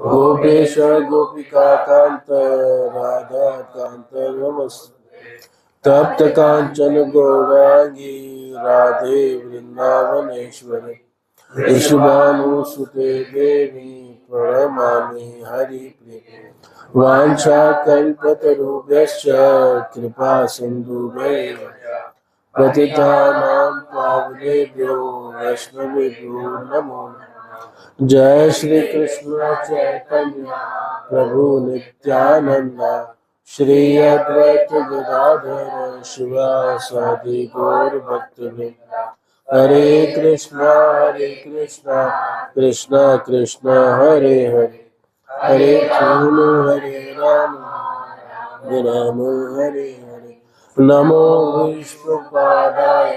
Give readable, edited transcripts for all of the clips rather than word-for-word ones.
गोपेश गोपिकान्त राधाकान्त नमस्ते। तप्त कांचन गौरांगी राधे वृंदावनेश्वरी ऋषभानुसुते देवी प्रणमामि हरिप्रिये। वाञ्छाकल्पतरुभ्यश्च कृपा सिन्धुभ्यैव पतितानां पावनेभ्यो वैष्णवेभ्यो नमो नमः। जय श्री कृष्ण चैतन्य प्रभु नित्यानंद श्री अद्वैत गदाधर शिवासादि गौर भक्तवृंद। हरे कृष्णा कृष्णा कृष्णा हरे हरे हरे राम राम हरे हरे। नमो विष्णुपादाय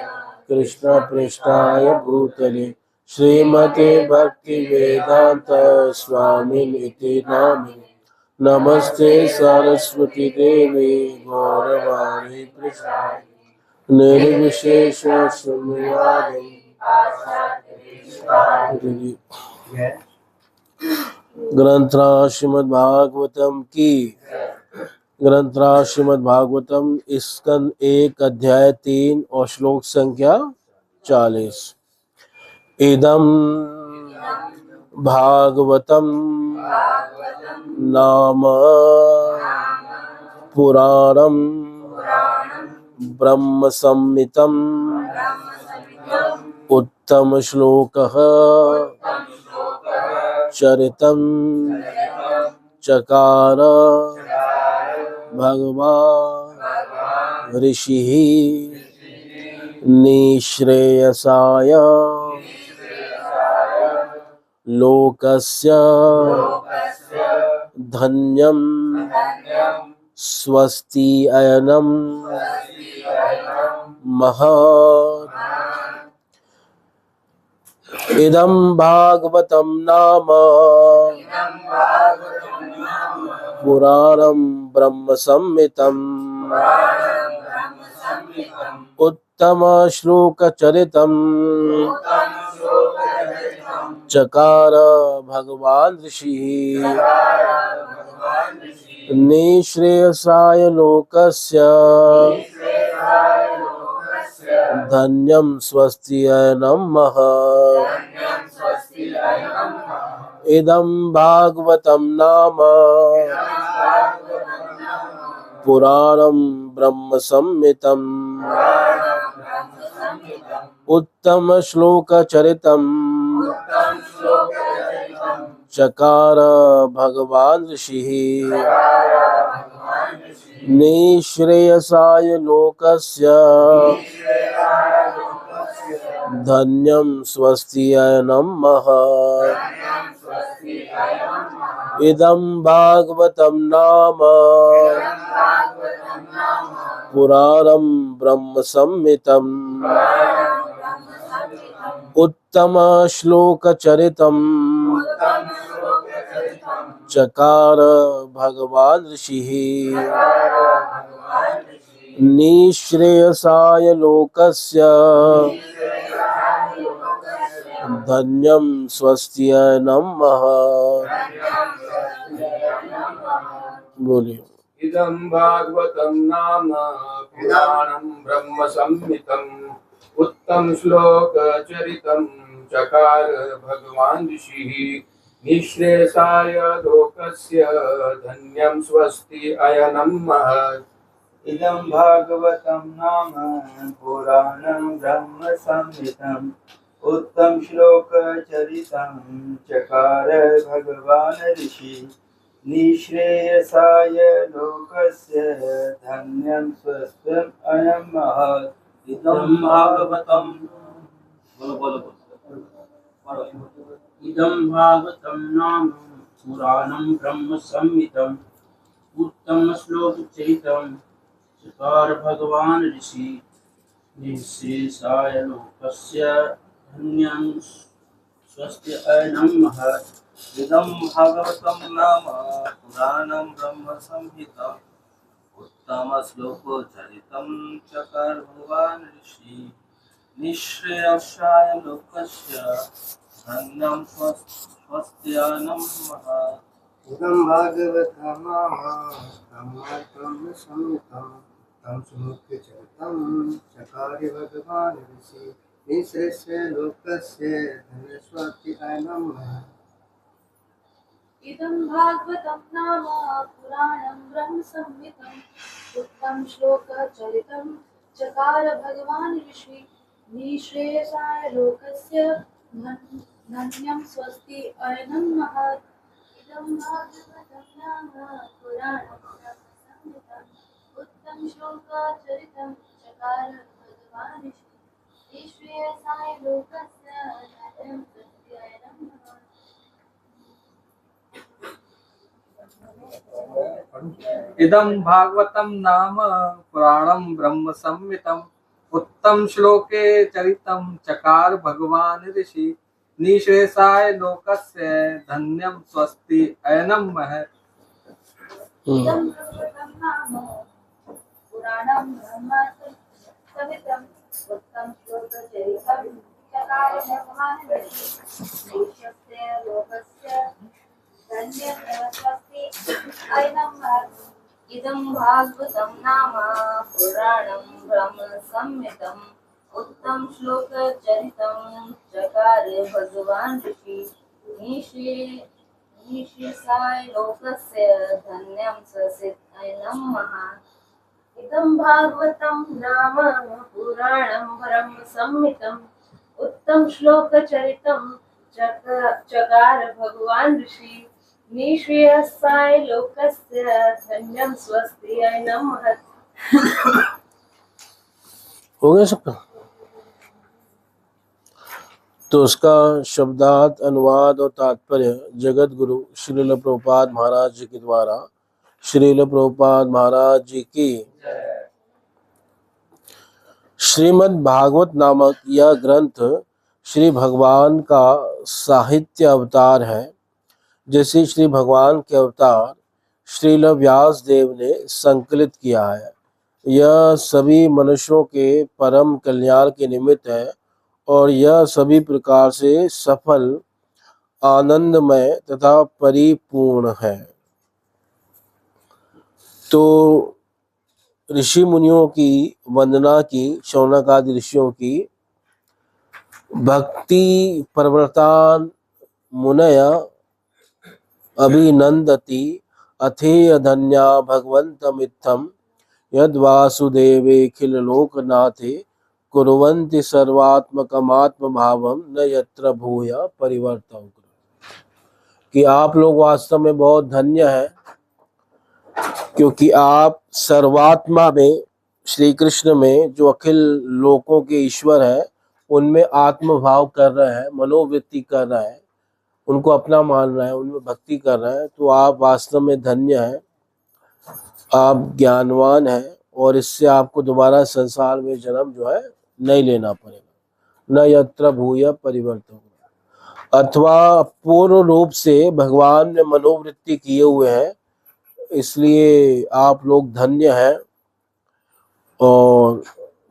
कृष्ण पृष्ठाय भूतले श्रीमते भक्ति वेदांत स्वामिनिति नामिने। नमस्ते सरस्वती देवी गौरवाणी प्रचारिणे निर्विशेष शून्यवादी। ग्रंथराज श्रीमद् भागवतम की ग्रंथराज श्रीमद् भागवतम स्कंद 1 अध्याय 3 और श्लोक संख्या 40। इदं भागवतम नाम पुराणं ब्रह्म संहितं उत्तम श्लोकः चरितं चकार भगवान् ऋषिः निःश्रेयसाय लोकस्य धन्यं स्वस्ति अयनं महत्। इदं भागवतं नाम पुराणं ब्रह्म संहितं उत्तम श्लोक चरितं चकार भगवान् ऋषिः निःश्रेयसाय लोकस्य धन्यं स्वस्ति अयनं महत्। इदं भागवतं नाम पुराणं ब्रह्म संहितं उत्तम श्लोक चरितं चकार भगवान् ऋषिः निःश्रेयसाय लोकस्य धन्यं स्वस्ति अयनं महत्। इदं भागवतं नाम पुराणं ब्रह्म संहितं उत्तम श्लोक चरितं चकार भगवान् ऋषिः निःश्रेयसाय लोकस्य धन्यं स्वस्ति अयनं महत्। बोलिए। इदं भागवतं नाम पुराणं ब्रह्म संहितं उत्तम श्लोक चरितं चकार भगवान् ऋषिः निःश्रेयसाय लोकस्य धन्यं स्वस्ति अयनं महत्। इदं भागवतं नाम पुराणं ब्रह्म संहितं उत्तम श्लोक चरितं चकार भगवान् ऋषि निःश्रेयसाय लोकस्य धन्यं स्वस्ति अयं महत्। इदं भागवतं इदं भागवतं नाम पुराणं ब्रह्म संहितं उत्तम श्लोक चरितं चकार भगवान् ऋषि निःश्रेयसाय लोकस्य धन्यं स्वस्ति अयनं महत्। इदं भागवतं नाम पुराणं ब्रह्म संहितं उत्तम श्लोक चरितं चकार भगवान् ऋषि निःश्रेयसाय लोकस्य धन्यं स्वस्ति अयनं महत्। इदं भागवतमाहात्म्यं संहितं तं सुमुख्यचरितं चकारि भगवान् ऋषि निःश्रेष्य लोकस्य धन्यस्वाति अयनं इदं भागवतं नाम पुराणं ब्रह्मसंहितं उत्तम श्लोकचरितं चकार भगवान् ऋषि निःश्रेयसाय लोकस्य धन्यं स्वस्ति अयनं महत् इदं भागवतं नाम पुराणं ब्रह्मसंहितं उत्तम श्लोकचरितं चकार भगवान् ऋषि निःश्रेयसाय लोकस्य धन्यं स्वस्ति अयनं महत् इदं भागवतं नाम पुराणं ब्रह्म संहितं उत्तम श्लोके चरितं चकार भगवान् ऋषि निःश्रेयसाय लोकस्य धन्यं स्वस्ति अयनं महत् इदं भागवतं नाम पुराणं ब्रह्मसंहितं उत्तम श्लोकचरितं चकार भगवान् ऋषि निःश्रेयसाय लोकस्य धन्यं स्वस्ति अयनं महत् इदं भागवतं नाम पुराणं ब्रह्मसंहितं उत्तम श्लोकचरितं चकार भगवान् ऋषि निःश्रेयसाय लोकस्य धन्यं स्वस्ति अयनं महत् इदं भागवतं नाम पुराणं ब्रह्मसंहितं उत्तम श्लोकचरितं चकार भगवान् ऋषि निःश्रेयसाय लोकस्य धन्यं स्वस्ति अयनं महत् हो गया सबका। तो उसका शब्दार्थ, अनुवाद और तात्पर्य जगत गुरु श्रील प्रभुपाद महाराज जी के द्वारा श्रील प्रभुपाद महाराज जी की श्रीमद् भागवत नामक यह ग्रंथ श्री भगवान का साहित्य अवतार है। जैसे श्री भगवान के अवतार श्रील व्यास देव ने संकलित किया है। यह सभी मनुष्यों के परम कल्याण के निमित्त है और यह सभी प्रकार से सफल, आनंदमय तथा परिपूर्ण है। तो ऋषि मुनियों की वंदना की, शौनक आदि ऋषियों की, भक्ति प्रवृत्तान मुनय अभिनंदति अथेय धन्या भगवन्तमित्थं यद् वासुदेवेऽखिल लोकनाथे कुर्वन्ति सर्वात्मकमात्म भावम न यत्र भूय परिवर्तन। कि आप लोग वास्तव में बहुत धन्य हैं, क्योंकि आप सर्वात्मा में, श्री कृष्ण में जो अखिल लोकों के ईश्वर है, उनमें आत्म भाव कर रहे हैं, मनोवृत्ति कर रहे हैं, उनको अपना मान रहे हैं, उनमें भक्ति कर रहे हैं। तो आप वास्तव में धन्य हैं, आप ज्ञानवान हैं और इससे आपको दोबारा संसार में जन्म जो है नहीं लेना पड़ेगा। न यत्र भूय परिवर्तन, अथवा पूर्ण रूप से भगवान ने मनोवृत्ति किए हुए हैं, इसलिए आप लोग धन्य हैं और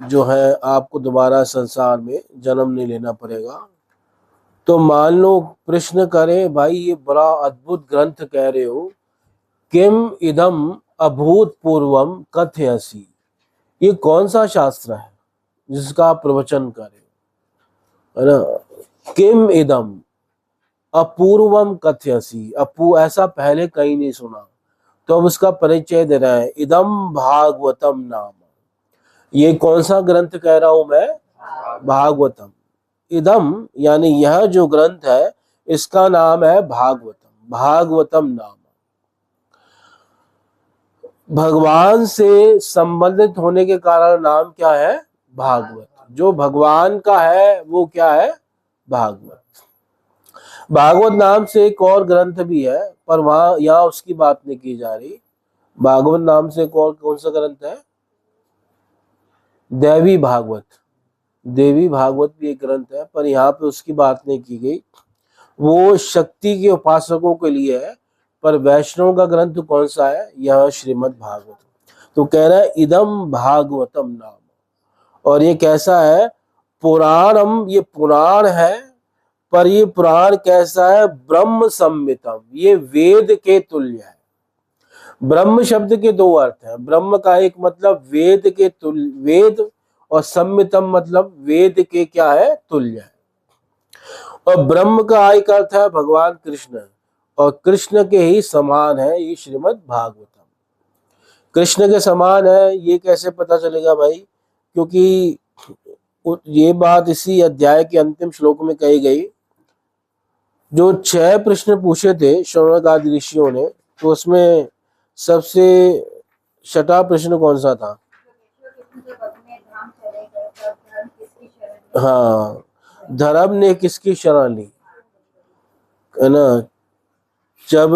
जो है आपको दोबारा संसार में जन्म नहीं लेना पड़ेगा। तो मान लो प्रश्न करें, भाई ये बड़ा अद्भुत ग्रंथ कह रहे हो, किम इदम अभूतपूर्वम कथयसि, ये कौन सा शास्त्र है जिसका आप प्रवचन करें, है ना। किम इदम अपूर्वम कथयसि, ऐसा पहले कहीं नहीं सुना, तो अब उसका परिचय दे रहा है। इदम भागवतम नाम, ये कौन सा ग्रंथ कह रहा हूं मैं, भागवतम। इदम यानी यह जो ग्रंथ है इसका नाम है भागवतम, भागवतम नाम। भगवान से संबंधित होने के कारण नाम क्या है, भागवत। जो भगवान का है वो क्या है, भागवत। भागवत नाम से एक और ग्रंथ भी है, पर वहां यहाँ उसकी बात नहीं की जा रही। भागवत नाम से एक और कौन सा ग्रंथ है, देवी भागवत। देवी भागवत भी एक ग्रंथ है, पर यहाँ पे उसकी बात नहीं की गई, वो शक्ति के उपासकों के लिए है। पर वैष्णव का ग्रंथ कौन सा है, यह श्रीमद् भागवत। तो कह रहा है इदम भागवतम नाम, और ये कैसा है, पुराणम, ये पुराण है, पर ये पुराण कैसा है? ब्रह्म सम्मितम, ये वेद के तुल्य है। ब्रह्म शब्द के दो अर्थ हैं। ब्रह्म का एक मतलब वेद के तुल्य, वेद, और सम्मितम मतलब वेद के क्या है? तुल्य है। और ब्रह्म का एक अर्थ है भगवान कृष्ण, और कृष्ण के ही समान है ये श्रीमद् भागवतम। कृष्ण के समान है ये कैसे पता चलेगा भाई? क्योंकि ये बात इसी अध्याय के अंतिम श्लोक में कही गई। जो 6 प्रश्न पूछे थे शौनक आदि ऋषियों ने, तो उसमें सबसे छठा प्रश्न कौन सा था? हाँ, धर्म ने किसकी शरण ली, है ना? जब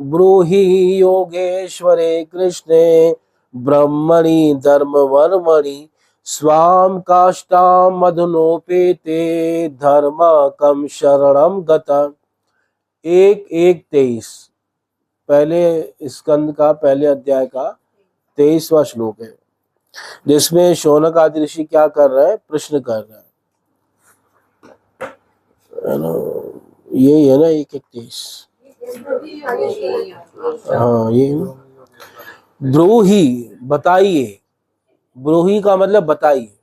ब्रूहि योगेश्वरे कृष्णे ब्रह्मणि धर्म वर्मणि स्वाम काष्टाम मधुनोपेते धर्म कम शरणम गता। 1:1:23 पहले स्कंद का पहले अध्याय का 23वां श्लोक है, जिसमें शौनक आदि ऋषि क्या कर रहे हैं? प्रश्न कर रहे हैं, है ना? यही है ना 1:31। हाँ, ये ब्रूहि, बताइए। ब्रूहि का मतलब बताइए।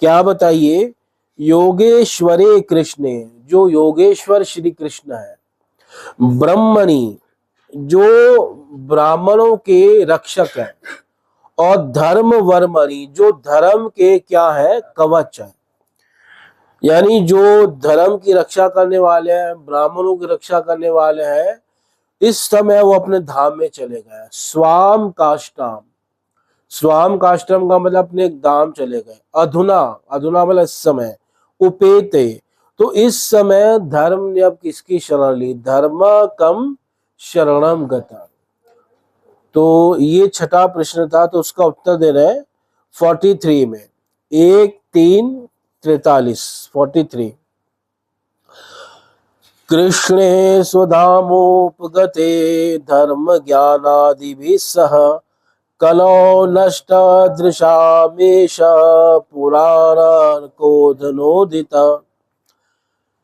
क्या बताइए? योगेश्वरे कृष्ण, जो योगेश्वर श्री कृष्ण है, ब्रह्मणि, जो ब्राह्मणों के रक्षक है, और धर्म वर्मणि, जो धर्म के क्या है? कवच है। यानी जो धर्म की रक्षा करने वाले हैं, ब्राह्मणों की रक्षा करने वाले हैं, इस समय वो अपने धाम में चले गए। स्वाम काष्टाम, स्वाम काष्टम का मतलब अपने धाम चले गए। अधुना, अधुना मतलब इस समय। उपेते, तो इस समय धर्म ने अब किसकी शरण ली? धर्म कम शरणम गता। तो ये छठा प्रश्न था, तो उसका उत्तर दे रहे हैं 43 में, 1:3:43 43। कृष्णे स्वधामोपगते धर्म ज्ञानादिभिः सह कलौ नष्ट दृशामेश पुराणकोधनोदित।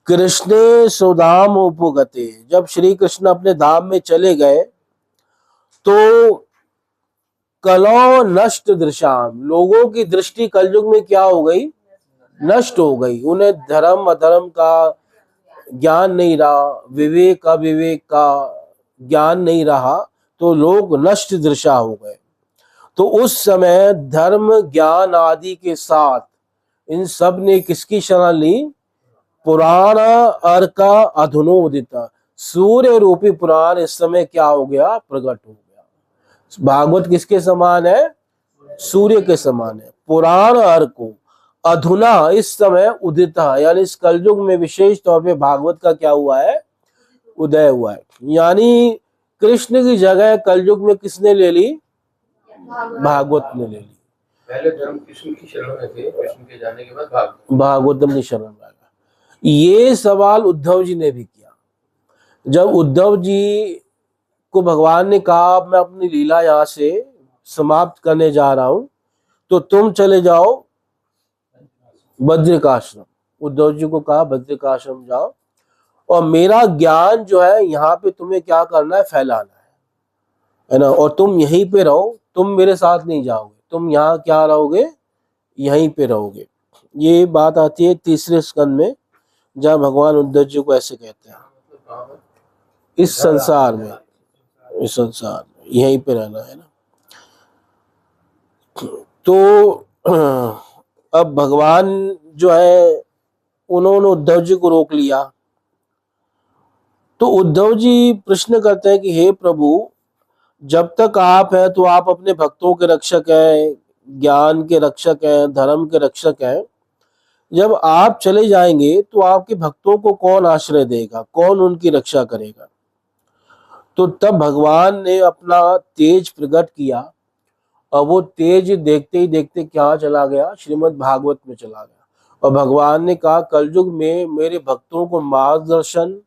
कृष्णे स्वधाम उपगते, जब श्री कृष्ण अपने धाम में चले गए तो कलौ नष्ट दृशाम, लोगों की दृष्टि कलयुग में क्या हो गई? नष्ट हो गई। उन्हें धर्म अधर्म का ज्ञान नहीं रहा, विवेक अविवेक का ज्ञान नहीं रहा, तो लोग नष्ट दृशा हो गए। तो उस समय धर्म ज्ञान आदि के साथ इन सब ने किसकी शरण ली? पुराण अर्क अधुनोदित, सूर्य रूपी पुराण इस समय क्या हो गया? प्रकट हो गया। भागवत किसके समान है? सूर्य के समान है। पुराण अर्को अधुना, इस समय उदित, यानी इस कलयुग में विशेष तौर पे भागवत का क्या हुआ है? उदय हुआ है। यानी कृष्ण की जगह कलयुग में किसने ले ली? भागवत ने ले ली। पहले धर्म कृष्ण की शरण में थे, कृष्ण के जाने के बाद भागवतम की शरण में आ गया। ये सवाल उद्धव जी ने भी किया। जब उद्धव जी को भगवान ने कहा मैं अपनी लीला यहाँ से समाप्त करने जा रहा हूं, तो तुम चले जाओ बद्रिकाश्रम। उद्धव जी को कहा बद्रिकाश्रम जाओ, और मेरा ज्ञान जो है यहाँ पे तुम्हें क्या करना है? फैलाना है ना? और तुम यहीं पे रहो, तुम मेरे साथ नहीं जाओगे, तुम यहाँ क्या रहोगे? यहीं पे रहोगे। ये बात आती है 3 स्कंद में, जहाँ भगवान उद्धव जी को ऐसे कहते हैं, इस संसार में, इस संसार में यहीं पे रहना है ना। तो अब भगवान जो है उन्होंने उद्धव जी को रोक लिया। तो उद्धव जी प्रश्न करते हैं कि हे प्रभु, जब तक आप हैं तो आप अपने भक्तों के रक्षक हैं, ज्ञान के रक्षक हैं, धर्म के रक्षक हैं। जब आप चले जाएंगे तो आपके भक्तों को कौन आश्रय देगा? कौन उनकी रक्षा करेगा? तो तब भगवान ने अपना तेज प्रकट किया, और वो तेज देखते ही देखते क्या चला गया? श्रीमद् भागवत में चला गया। और भगवान ने कहा कलयुग में मेरे भक्तों को मार्गदर्शन,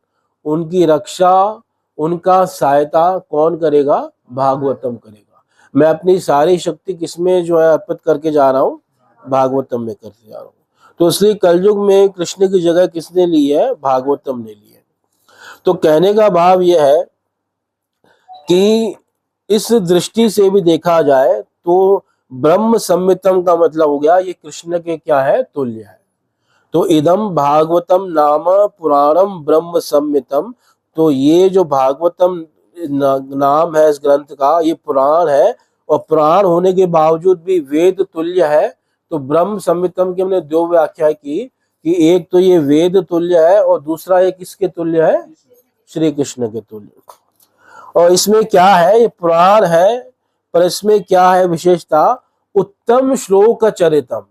उनकी रक्षा, उनका सहायता कौन करेगा? भागवतम करेगा। मैं अपनी सारी शक्ति किसमें जो है अर्पित करके जा रहा हूँ? भागवतम में करके जा रहा हूँ। तो इसलिए कलयुग में कृष्ण की जगह किसने ली है? भागवतम ने ली है। तो कहने का भाव यह है कि इस दृष्टि से भी देखा जाए तो ब्रह्म संहितम का मतलब हो गया ये कृष्ण के क्या है? तुल्य है। तो इदम भागवतम नाम पुराणम ब्रह्म संहितम, तो ये जो भागवतम नाम है इस ग्रंथ का, ये पुराण है और पुराण होने के बावजूद भी वेद तुल्य है। तो ब्रह्म संहितम की हमने दो व्याख्या की कि एक तो ये वेद तुल्य है और दूसरा ये किसके तुल्य है? श्री कृष्ण के तुल्य। और इसमें क्या है? ये पुराण है पर इसमें क्या है विशेषता? उत्तम श्लोक चरितम।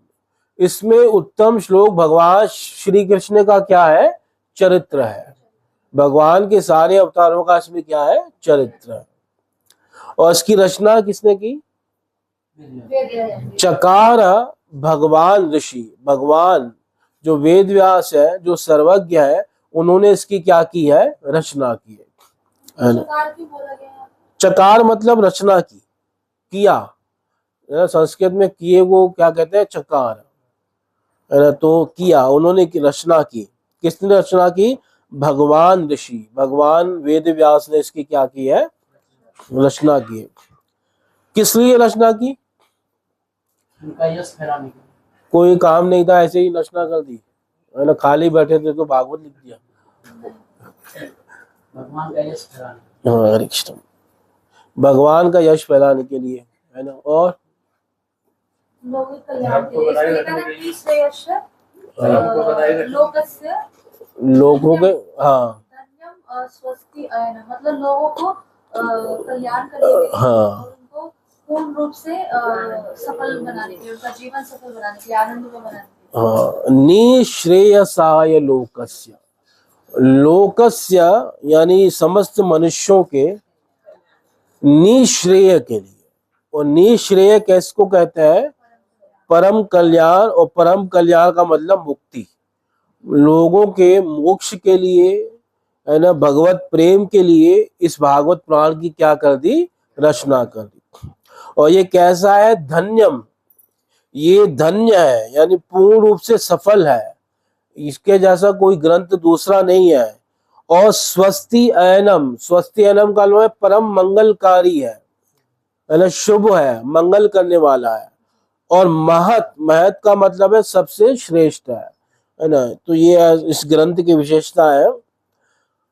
इसमें उत्तम श्लोक भगवान श्री कृष्ण का क्या है? चरित्र है। भगवान के सारे अवतारों का इसमें क्या है? चरित्र है। और इसकी रचना किसने की? चकार भगवान ऋषि, भगवान जो वेद व्यास है, जो सर्वज्ञ है, उन्होंने इसकी क्या की है? रचना की है ना। चकार मतलब रचना की, किया। संस्कृत में किए को क्या कहते हैं? चकार, है ना। तो किया, उन्होंने की रचना की। किसने रचना की? भगवान ऋषि, भगवान वेद व्यास ने इसकी क्या की है? रचना की है। किस लिए रचना की? उनका यश फैलाने के लिए। कोई काम नहीं था, ऐसे ही रचना कर दी, है ना। खाली बैठे थे तो भागवत लिख दिया। भगवान का यश फैलाने। हाँ, हरे कृष्ण। भगवान का यश फैलाने के लिए, है ना। और लोगों के कल्याण के लिए, इसलिए कहना कि श्रेयस्स लोकस्य लोगों के, हाँ धन्यम स्वस्ति अयन, मतलब लोगों को कल्याण करने के लिए हाँ और उनको पूर्ण रूप से सफल बनाने के लिए, उनका जीवन सफल बनाने के लिए, आनंदमय बनाने के लिए। हाँ। निश्रेयसाय लोकस्य, लोकस्य यानी समस्त मनुष्यों के निश्रेय के लिए। और निश्रेय किसको कहते हैं? परम कल्याण। और परम कल्याण का मतलब मुक्ति, लोगों के मोक्ष के लिए, है ना, भगवत प्रेम के लिए इस भागवत पुराण की क्या कर दी? रचना कर दी। और ये कैसा है? धन्यम, ये धन्य है यानी पूर्ण रूप से सफल है। इसके जैसा कोई ग्रंथ दूसरा नहीं है। और स्वस्ति अयनम, स्वस्ति अयनम का मतलब परम मंगलकारी है ना, शुभ है, मंगल करने वाला है। और महत, महत का मतलब है सबसे श्रेष्ठ है ना। तो ये इस ग्रंथ की विशेषता है।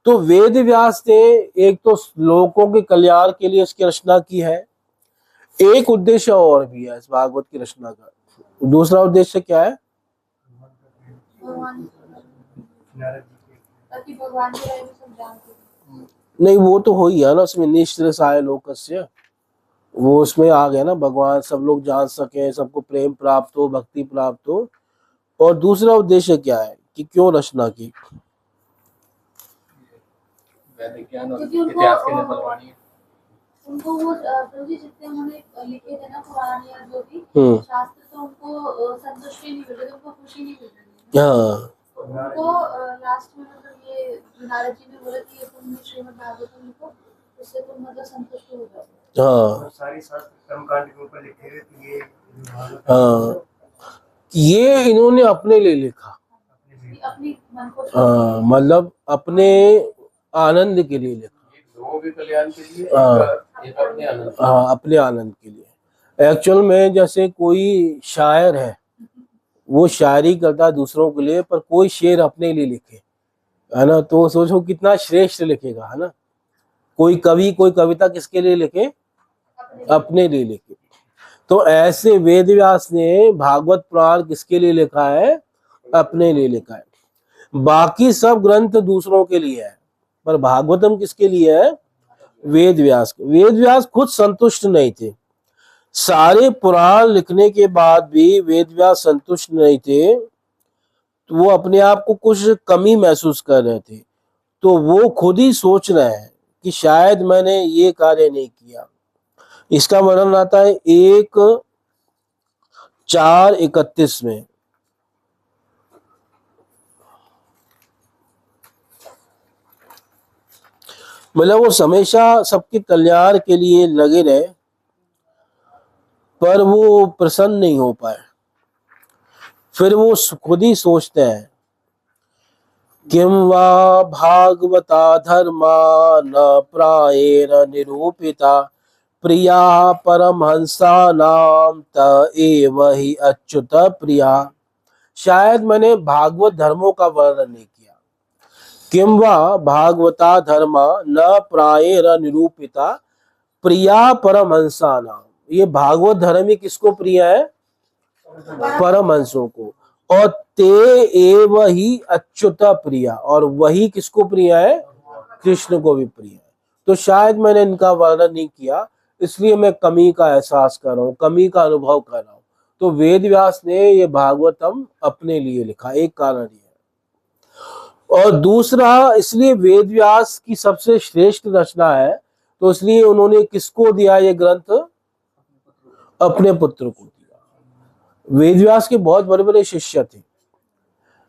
तो वेद व्यास ने एक तो लोगों के कल्याण के लिए इसकी रचना की है, एक उद्देश्य और भी है इस भागवत की रचना का। दूसरा उद्देश्य क्या है? ताकि भगवान के बारे में सब जान सकें। नहीं, वो तो हो ही है ना उसमें, निश्रेयसाय लोकस्य, वो उसमें आ गया ना, भगवान सब लोग जान सके, सबको प्रेम प्राप्त हो, भक्ति प्राप्त हो। और दूसरा उद्देश्य क्या है कि क्यों रचना की? वैदिक ज्ञान और क्योंकि इतिहास के लिए बलवानी है। उनको वो प्रभु जी जितने उन्होंने लिखे थे ना पुराण या जो भी शास्त्र, तो उनको संतुष्टि नहीं मिल रही थी, उनको खुशी नहीं मिल रही। हाँ, उनको लास्ट में मतलब ये जो नारद जी ने बोला कि ये तुम श्रीमद् भागवतम लिखो, उससे तुम मतलब संतुष्ट हो जाओ। हाँ, सारी शास्त्र कर्मकांड के ऊपर लिखे हुए थे ये। हाँ, ये इन्होंने अपने लिए लिखा। अपनी मन को, हाँ, मतलब अपने आनंद के लिए लिखा। लोगों के कल्याण के लिए, एक अपने आनंद। हाँ, अपने आनंद के लिए। एक्चुअल में जैसे कोई शायर है, वो शायरी करता है दूसरों के लिए, पर कोई शेर अपने लिए लिखे, है ना, तो सोचो कितना श्रेष्ठ लिखेगा, है ना। कोई कवि कोई कविता किसके लिए लिखे? अपने लिए लिखे। तो ऐसे वेद व्यास ने भागवत पुराण किसके लिए लिखा है? अपने लिए लिखा है। बाकी सब ग्रंथ दूसरों के लिए है, पर भागवतम किसके लिए है? वेद व्यास। वेद व्यास खुद संतुष्ट नहीं थे, सारे पुराण लिखने के बाद भी वेद व्यास संतुष्ट नहीं थे। तो वो अपने आप को कुछ कमी महसूस कर रहे थे। तो वो खुद ही सोच रहे हैं कि शायद मैंने ये कार्य नहीं किया। इसका वर्णन आता है 1:4:31 में। मतलब वो हमेशा सबके कल्याण के लिए लगे रहे, पर वो प्रसन्न नहीं हो पाए। फिर वो खुद ही सोचते हैं, किम वा भागवता धर्मा न प्रायेण निरूपिता प्रिया परमहंसा नाम त एव ही अच्युत प्रिया। शायद मैंने भागवत धर्मों का वर्णन नहीं किया। किम वा भागवता धर्मा न प्रायेण निरूपिता प्रिया परमहंसा नाम। ये भागवत धर्म ही किसको प्रिय है? परमहंसों को। और ते एव ही अच्युत प्रिया, और वही किसको प्रिय है? कृष्ण को भी प्रिय है। तो शायद मैंने इनका वर्णन नहीं किया, इसलिए मैं कमी का एहसास कर रहा हूँ, कमी का अनुभव कर रहा हूँ। तो वेद व्यास ने ये भागवतम अपने लिए लिखा, एक कारण ये है। और दूसरा, इसलिए वेद व्यास की सबसे श्रेष्ठ रचना है, तो इसलिए उन्होंने किसको दिया ये ग्रंथ? अपने पुत्र को दिया। वेद व्यास के बहुत बड़े बड़े शिष्य थे।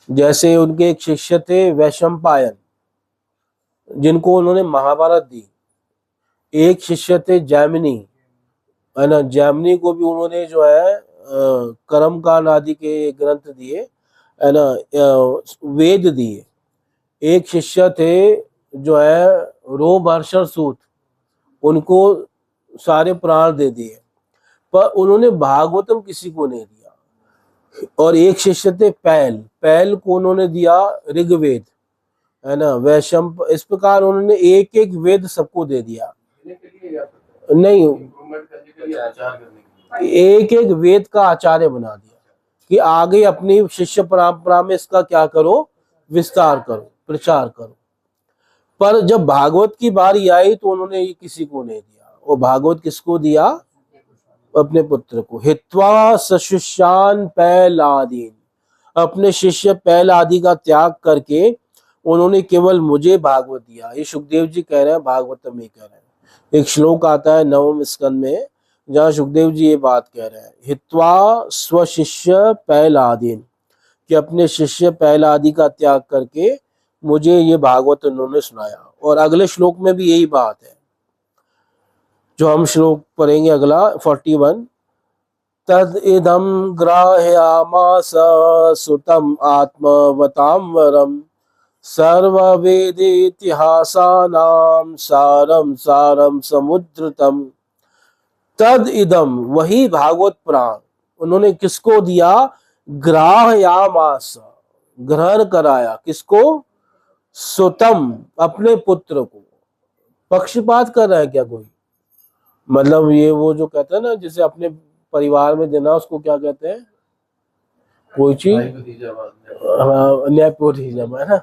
जैसे उनके एक शिष्य थे वैशंपायन, जिनको उन्होंने महाभारत दी। एक शिष्य थे जैमिनी, है ना, जैमिनी को भी उन्होंने जो है कर्मकांड आदि के ग्रंथ दिए, है ना, वेद दिए। एक शिष्य थे जो है रोमहर्षण सूत, उनको सारे प्राण दे दिए, पर उन्होंने भागवतम किसी को नहीं दिया। और एक शिष्य थे पैल को उन्होंने दिया ऋग्वेद, है ना, वैशंप। इस प्रकार उन्होंने एक एक वेद सबको दे दिया। नहीं, एक एक वेद का आचार्य बना दिया कि आगे अपनी शिष्य परंपरा में इसका क्या करो? विस्तार करो, प्रचार करो। पर जब भागवत की बारी आई तो उन्होंने ये किसी को नहीं दिया। वो भागवत किसको दिया? अपने पुत्र को। हित्वा सशिष्यान पैलादीन, अपने शिष्य पैल आदि का त्याग करके उन्होंने केवल मुझे भागवत दिया। ये सुखदेव जी कह रहे हैं, भागवत में कह रहे हैं। एक श्लोक आता है 9वें स्कंद में, जहाँ सुखदेव जी ये बात कह रहे हैं, हित्वा स्वशिष्य पैलादीन, कि अपने शिष्य पैल आदि का त्याग करके मुझे ये भागवत उन्होंने सुनाया। और अगले श्लोक में भी यही बात है, जो हम श्लोक पढ़ेंगे अगला 41, तद इदम ग्राह्यामास सुतम आत्मवताम वरम सर्ववेदेतिहासानाम सारम सारम समुद्रतम। तद इदम, वही भागवत प्राण उन्होंने किसको दिया? ग्राह्यामास, ग्रहण कराया। किसको? सुतम, अपने पुत्र को। पक्षपात कर रहा है क्या कोई? मतलब ये वो जो कहते हैं ना, जिसे अपने परिवार में देना, उसको क्या कहते हैं? कोई चीज, नेपोटिज्म, है ना।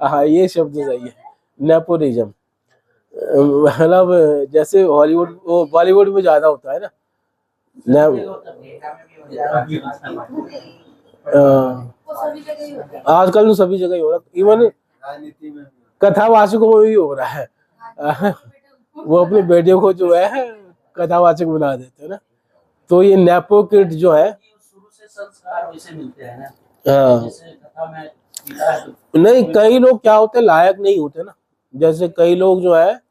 हाँ, ये शब्द सही है, नेपोटिज्म। मतलब जैसे हॉलीवुड, वो बॉलीवुड में ज्यादा होता है ना। आजकल तो सभी जगह ही हो रहा है, इवन कथावाचकों में भी हो रहा है। वो अपने बेटियों को जो है कथावाचक बना देते हैं ना। तो ये नेपो किड जो है, शुरू से संस्कार वैसे मिलते हैं ना। हाँ, जैसे कथा में नहीं, कई लोग क्या होते हैं, लायक नहीं होते ना। जैसे कई लोग जो है,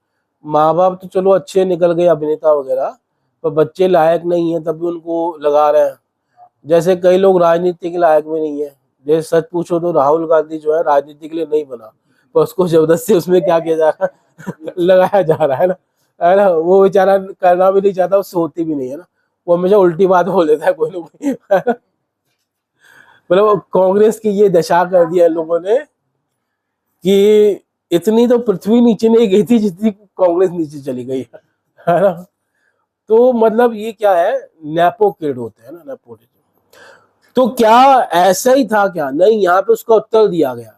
माँ बाप तो चलो अच्छे निकल गए अभिनेता वगैरह, पर बच्चे लायक नहीं है, तब भी उनको लगा रहे हैं। जैसे कई लोग राजनीति के लायक में नहीं है। जैसे सच पूछो तो राहुल गांधी जो है राजनीति के लिए नहीं बना, पर उसको जबरदस्ती उसमें क्या किया जा रहा है, लगाया जा रहा है ना। वो बेचारा करना भी नहीं चाहता, उससे होती भी नहीं है ना। वो हमेशा उल्टी बात बोल देता है कोई ना कोई। मतलब कांग्रेस की ये दशा कर दिया है लोगों ने कि इतनी तो पृथ्वी नीचे नहीं गई थी जितनी कांग्रेस नीचे चली गई है ना। तो मतलब ये क्या है, नेपो किड होते हैं ना, नेपोटिज्म। तो क्या ऐसा ही था क्या? नहीं, यहाँ पे उसका उत्तर दिया गया,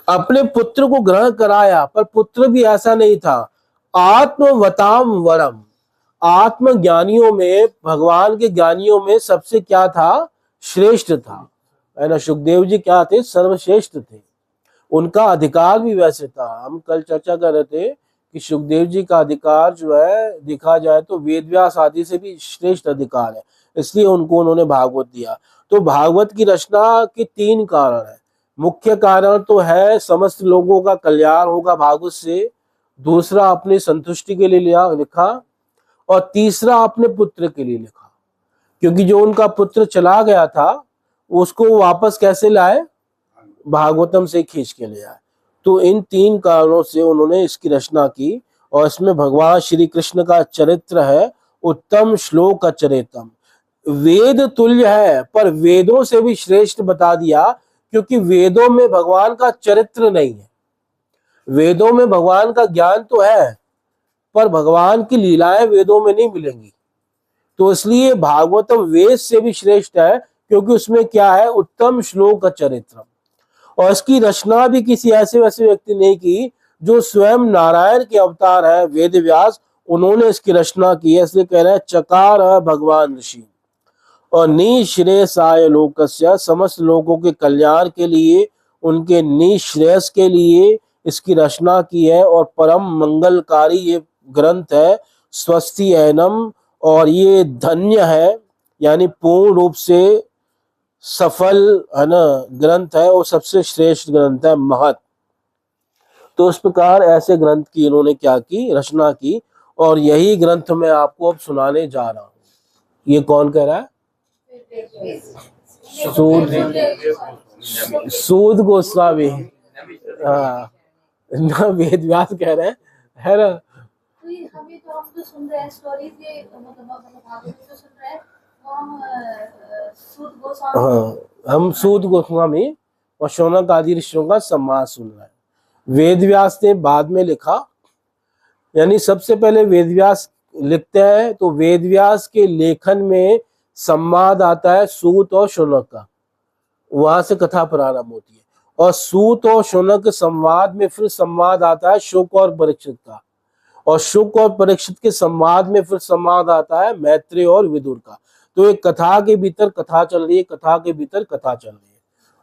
अपने पुत्र को ग्रहण कराया, पर पुत्र भी ऐसा नहीं था। आत्मवताम वरम, आत्मज्ञानियों में, भगवान के ज्ञानियों में सबसे क्या था? श्रेष्ठ था, है ना। सुखदेव जी क्या थे? सर्वश्रेष्ठ थे। उनका अधिकार भी वैसे था। हम कल चर्चा कर रहे थे कि सुखदेव जी का अधिकार जो है, देखा जाए तो वेद व्यास आदि से भी श्रेष्ठ अधिकार है, इसलिए उनको उन्होंने भागवत दिया। तो भागवत की रचना के 3 कारण है। मुख्य कारण तो है समस्त लोगों का कल्याण होगा भागवत से, दूसरा अपनी संतुष्टि के लिए लिखा, और तीसरा अपने पुत्र के लिए लिखा, क्योंकि जो उनका पुत्र चला गया था उसको वापस कैसे लाए, भागवतम से खींच के ले आए। तो इन 3 कारणों से उन्होंने इसकी रचना की, और इसमें भगवान श्री कृष्ण का चरित्र है उत्तम श्लोक चरितम, वेद तुल्य है पर वेदों से भी श्रेष्ठ बता दिया, क्योंकि वेदों में भगवान का चरित्र नहीं है। वेदों में भगवान का ज्ञान तो है पर भगवान की लीलाएं वेदों में नहीं मिलेंगी। तो इसलिए भागवतम वेद से भी श्रेष्ठ है, क्योंकि उसमें क्या है, उत्तम श्लोक चरित्र। और इसकी रचना भी किसी ऐसे वैसे व्यक्ति ने की, जो स्वयं नारायण के अवतार है वेद व्यास, उन्होंने इसकी रचना की है। इसलिए कह रहे हैं चकार भगवान ऋषि, और निश्रेयसाय लोकस्य, समस्त लोगों के कल्याण के लिए, उनके निश्रेयस के लिए इसकी रचना की है। और परम मंगलकारी ये ग्रंथ है, स्वस्ति ऐनम, और ये धन्य है, यानी पूर्ण रूप से सफल है ना ग्रंथ है, और सबसे श्रेष्ठ ग्रंथ है, महत। तो इस प्रकार ऐसे ग्रंथ की इन्होंने क्या की, रचना की, और यही ग्रंथ मैं आपको अब सुनाने जा रहा हूँ। ये कौन कह रहा है, सूद गोस्वामी। हाँ, ना वेद व्यास कह रहे हैं, है ना। तो ये हमें तो हम जो सुन रहे हैं स्टोरीज, ये मतलब भागवत जो सुन रहे हैं वो हम सूद गोस्वामी, हाँ, हम सूद गोस्वामी और शौनक आदि ऋषियों का संवाद सुन रहे हैं। वेद व्यास ने बाद में लिखा, यानी सबसे पहले वेद व्यास लिखते हैं, तो वेद व्यास के लेखन में संवाद आता है सूत और शौनक का, वहां से कथा प्रारंभ होती है। और सूत और शौनक के संवाद में फिर संवाद आता है शुक और परीक्षित का, और शुक और परीक्षित के संवाद में फिर संवाद आता है मैत्रेय और विदुर का। तो एक कथा के भीतर कथा चल रही है, कथा के भीतर कथा चल रही है।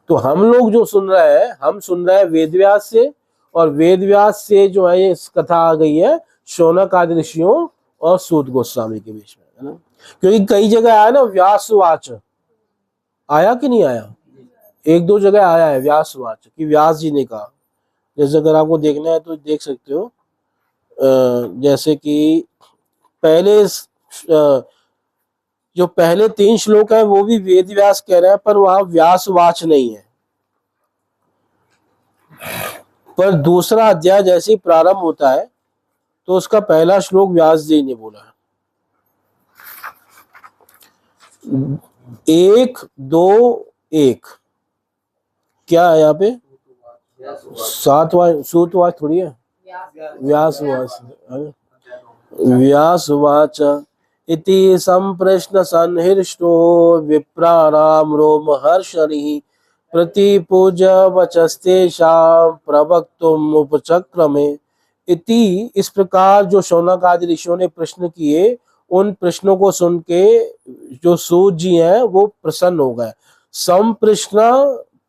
तो हम लोग जो सुन रहे हैं, हम सुन रहे हैं वेद व्यास से, और वेद व्यास से जो है इस कथा आ गई है शौनक आदि ऋषियों और सूत गोस्वामी के बीच में, है ना। क्योंकि कई जगह आया ना व्यासवाच, आया कि नहीं आया, 1-2 जगह आया है व्यासवाच, कि व्यास जी ने कहा। जैसे अगर आपको देखना है तो देख सकते हो, जैसे कि पहले जो पहले 3 श्लोक है वो भी वेद व्यास कह रहे हैं, पर वहां व्यासवाच नहीं है। पर दूसरा अध्याय जैसे ही प्रारंभ होता है तो उसका पहला श्लोक व्यास जी ने बोला है। 1, 2, 1 क्या है यहाँ पे, 7वां सूतवाच थोड़ी है, व्यासवाच। व्यासवाच इति संप्रश्न संहृष्टो विप्राणाम रोमहर्षणिः प्रतिपूज्य वचस्तेषां प्रवक्तुम् उपचक्रमे। इति, इस प्रकार जो शौनक आदि ऋषियों ने प्रश्न किए, उन प्रश्नों को सुन के जो सूत जी हैं वो प्रसन्न हो गए। संप्रश्न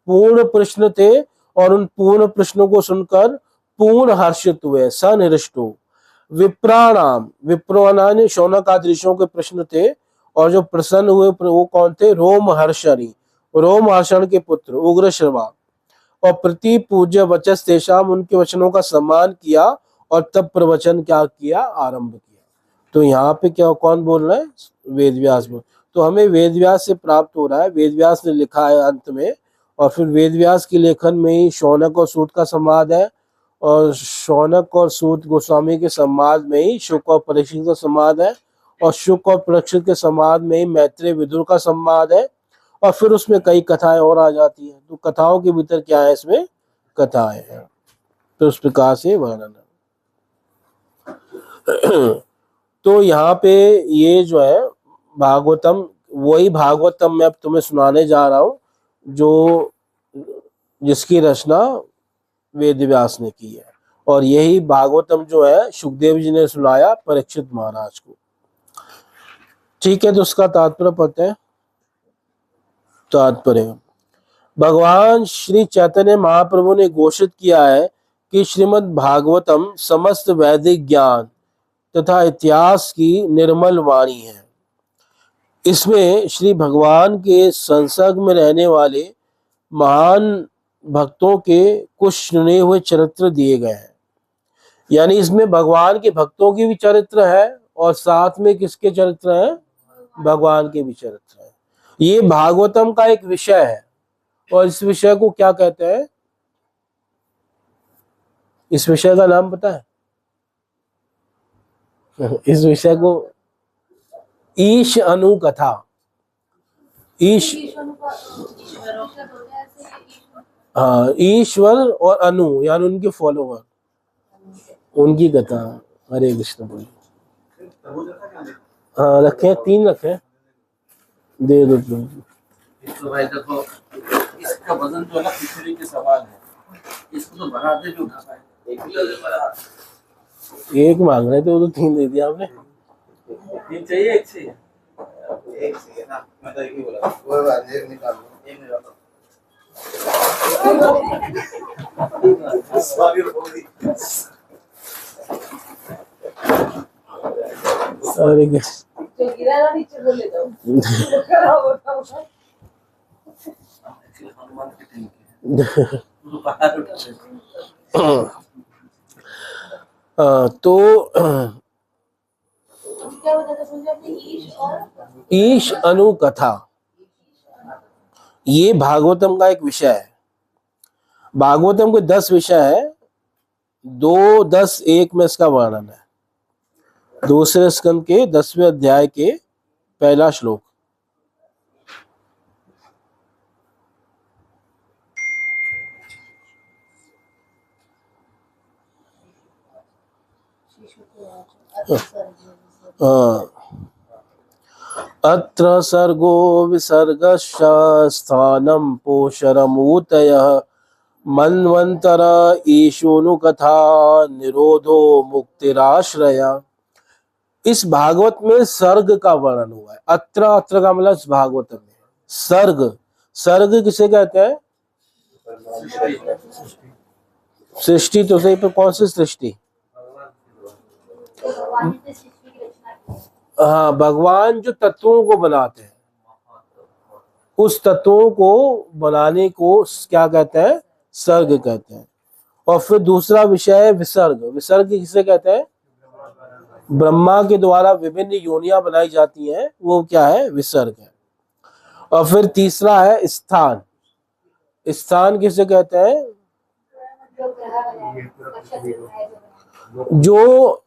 पूर्ण प्रश्न थे, और उन पूर्ण प्रश्नों को सुनकर पूर्ण हर्षित हुए, सनहृष्टो। विप्राणाम, विप्राणानि शौनक आदि ऋषियों के प्रश्न थे, और जो प्रसन्न हुए वो कौन थे, रोमहर्षणि, रोमहर्षण के पुत्र उग्रश्रवा। और प्रति पूज्य वचस तेषाम, उनके वचनों का सम्मान किया, और तब प्रवचन क्या किया, आरंभ किया। तो यहाँ पे क्या कौन बोल रहा है, वेद व्यास बोल। तो हमें वेद व्यास से प्राप्त हो रहा है, वेद व्यास ने लिखा है अंत में, और फिर वेद व्यास के लेखन में ही शौनक और सूत का संवाद है, और शौनक और सूत गोस्वामी के संवाद में ही शुक और परीक्षित का संवाद है, और शुक और परीक्षित के संवाद में ही मैत्रेय विदुर का संवाद है, और फिर उसमें कई कथाएं और आ जाती हैं। तो कथाओं के भीतर क्या है, इसमें कथाएं हैं। तो उस प्रकार से वर्णन है। तो यहाँ पे ये जो है भागवतम, वही भागवतम मैं अब तुम्हें सुनाने जा रहा हूँ जो जिसकी रचना वेद व्यास ने की है। और यही भागवतम जो है सुखदेव जी ने सुनाया परीक्षित महाराज को। ठीक है, तो उसका तात्पर्य पढ़ते हैं। तात्पर्य, भगवान श्री चैतन्य महाप्रभु ने घोषित किया है कि श्रीमद् भागवतम समस्त वैदिक ज्ञान तथा इतिहास की निर्मल वाणी है। इसमें श्री भगवान के संसर्ग में रहने वाले महान भक्तों के कुछ चुने हुए चरित्र दिए गए हैं। यानी इसमें भगवान के भक्तों की भी चरित्र है, और साथ में किसके चरित्र हैं, भगवान के भी चरित्र हैं। ये भागवतम का एक विषय है और इस विषय को क्या कहते हैं? इस विषय का नाम पता है? इस विषय को ईश अनु कथा, ईश, हाँ, ईश्वर और अनु यानी उनके फॉलोवर, उनकी कथा। हरे कृष्ण बोलिए। हाँ रखे, 3 रखे, दे दो तुम। तो भाई देखो, इसका वजन जो है ना खिचड़ी के समान है, इसको तो बना दे जो उठा पाए। एक मांग रहे थे, वो तो 3 दे दिया आपने। 3 चाहिए, 1 चाहिए? एक चाहिए ना, मैं तो एक ही बोला। वो बात एक निकाल लो, एक निकाल लो। सॉरी बोली। अरे कृष्ण, जो गिरा ना नीचे बोले दो। हनुमान की टीम की वो बाहर उठा ले। तो क्या बताते हैं अपने ईश और ईश अनु कथा, ये भागवतम का एक विषय है। भागवतम के 10 विषय है, 2, 10, 1 में इसका वर्णन है। दूसरे स्कंद के 10वें अध्याय के पहला श्लोक। अत्र सर्गो विसर्गश्च स्थानं पोषरमूतयः मन्वंतर ईशोनु कथा निरोधो मुक्तिराश्रया। इस भागवत में सर्ग का वर्णन हुआ है। अत्र, अत्र का मतलब इस भागवत में। सर्ग, सर्ग किसे कहते हैं? सृष्टि। तो सही, पर कौन सी सृष्टि? भगवान ने सृष्टि की रचना की है। हाँ, भगवान जो तत्वों को बनाते हैं, उस तत्वों को बनाने को क्या कहते हैं? सर्ग कहते हैं। और फिर दूसरा विषय है विसर्ग। विसर्ग किसे कहते हैं? ब्रह्मा के द्वारा विभिन्न योनियां बनाई जाती हैं, वो क्या है? विसर्ग है। और फिर तीसरा है स्थान। स्थान किसे कहते हैं? जो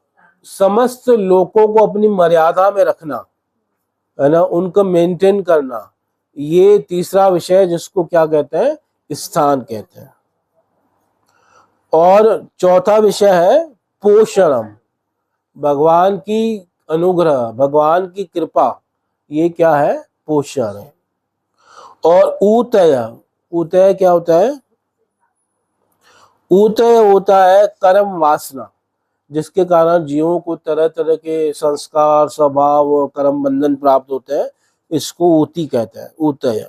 समस्त लोगों को अपनी मर्यादा में रखना है ना, उनको मेंटेन करना, ये तीसरा विषय है जिसको क्या कहते हैं? स्थान कहते हैं। और चौथा विषय है पोषणम। भगवान की अनुग्रह, भगवान की कृपा, ये क्या है? पोषण है। और ऊतय, ऊतय क्या होता है? ऊतय होता है कर्म वासना, जिसके कारण जीवों को तरह तरह के संस्कार, स्वभाव और कर्म बंधन प्राप्त होते हैं। इसको ऊती कहते हैं, ऊतय।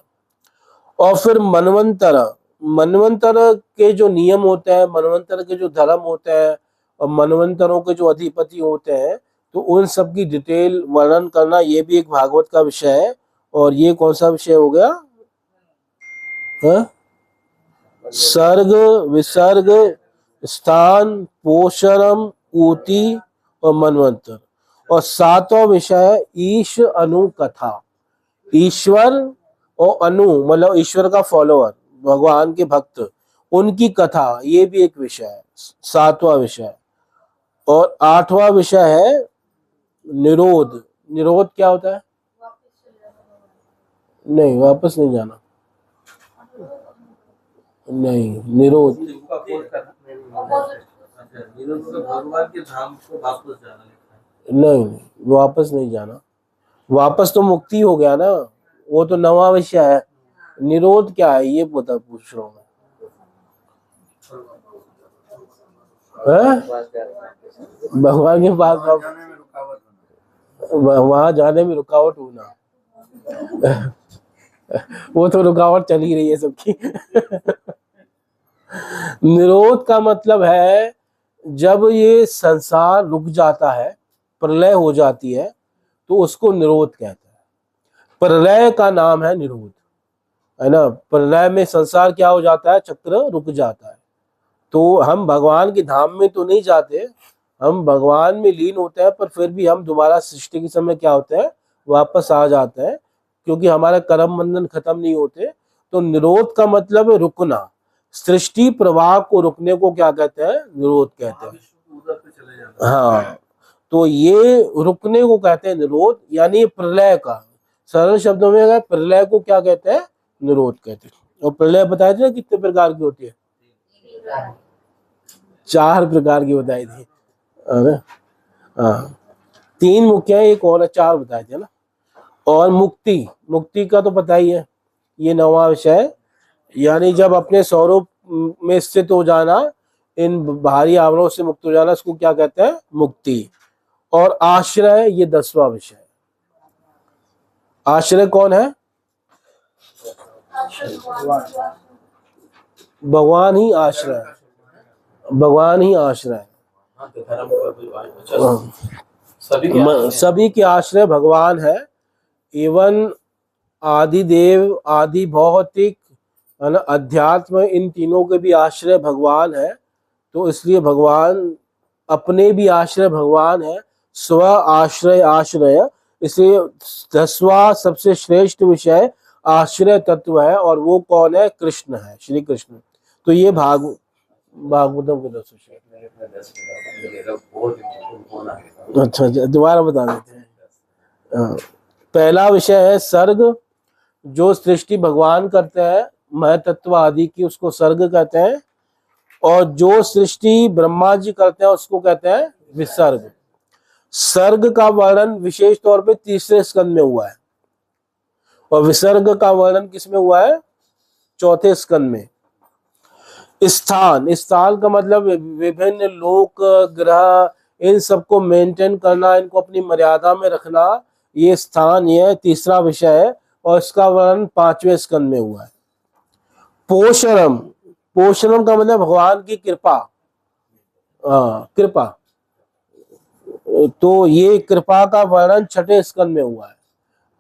और फिर मनवंतर, मनवंतर के जो नियम होते हैं, मनवंतर के जो धर्म होते हैं और मनवंतरों के जो अधिपति होते हैं, तो उन सब की डिटेल वर्णन करना, ये भी एक भागवत का विषय है। और ये कौन सा विषय हो गया? सर्ग, विसर्ग, स्थान, पोषणम, ऊती और मनवंतर। और 7वां विषय है ईश अनु कथा। ईश्वर और अनु मतलब ईश्वर का फॉलोअर, भगवान के भक्त, उनकी कथा, ये भी एक विषय है, 7वां विषय। और 8वां विषय है निरोध। निरोध क्या होता है? नहीं, वापस नहीं जाना, नहीं, निरोध। भगवान के धाम को वापस जाना लिखा है। नहीं, वापस नहीं जाना। वापस तो मुक्ति हो गया ना, वो तो 9वां विषय है। निरोध क्या है ये पता पूछ रहा हूँ मैं। भगवान के पास वहां जाने में रुकावट होना। वो तो रुकावट चल ही रही है सबकी। निरोध का मतलब है जब ये संसार रुक जाता है, प्रलय हो जाती है, तो उसको निरोध कहते हैं। प्रलय का नाम है निरोध, है ना। प्रलय में संसार क्या हो जाता है? चक्र रुक जाता है। तो हम भगवान के धाम में तो नहीं जाते, हम भगवान में लीन होते हैं, पर फिर भी हम दोबारा सृष्टि के समय क्या होते हैं? वापस आ जाते हैं। क्योंकि हमारा कर्म बंधन खत्म नहीं होते। तो निरोध का मतलब है रुकना, सृष्टि प्रवाह को रुकने को क्या कहते हैं? निरोध कहते हैं। उधर पे चले जाना। हाँ, तो ये रुकने को कहते हैं निरोध, यानी प्रलय का, सरल शब्दों में अगर प्रलय को क्या कहते हैं? निरोध कहते हैं। और प्रलय बताए थे ना कितने प्रकार की होती है? 4 प्रकार की बताई थी, है ना? हाँ, 3 मुख्य है, एक और 4 बताए थे ना। और मुक्ति, मुक्ति का तो पता ही है, ये 9वां विषय है, यानी जब अपने स्वरूप में स्थित हो जाना, इन बाहरी आवरणों से मुक्त हो जाना, इसको क्या कहते हैं? मुक्ति। और आश्रय, ये 10वां विषय है। आश्रय कौन है? भगवान ही आश्रय, भगवान ही आश्रय। हाँ, तो धर्म का भी अच्छा, सभी के आश्रय हैं। सभी के आश्रय भगवान है। एवं आदि देव, आदि भौतिक, है ना, अध्यात्म, इन तीनों के भी आश्रय भगवान है। तो इसलिए भगवान अपने भी आश्रय भगवान है, स्व आश्रय आश्रय। इसलिए 10वां सबसे श्रेष्ठ विषय आश्रय तत्व है, और वो कौन है? कृष्ण है, श्री कृष्ण। तो ये भागवतम के 10 विषय। अच्छा, दोबारा बता देते हैं। पहला विषय है सर्ग, जो सृष्टि भगवान करते हैं, महतत्व आदि की, उसको सर्ग कहते हैं। और जो सृष्टि ब्रह्मा जी करते हैं उसको कहते हैं विसर्ग। सर्ग का वर्णन विशेष तौर पे 3रे स्कंद में हुआ है, और विसर्ग का वर्णन किसमें हुआ है? 4थे स्कंद में। स्थान, स्थान का मतलब विभिन्न लोक ग्रह, इन सबको मेंटेन करना, इनको अपनी मर्यादा में रखना, ये स्थान, ये 3रा विषय है, और इसका वर्णन 5वें स्कंद में हुआ है। पोषणम, पोषणम का मतलब भगवान की कृपा, कृपा। तो ये कृपा का वर्णन 6ठे स्कंद में हुआ है।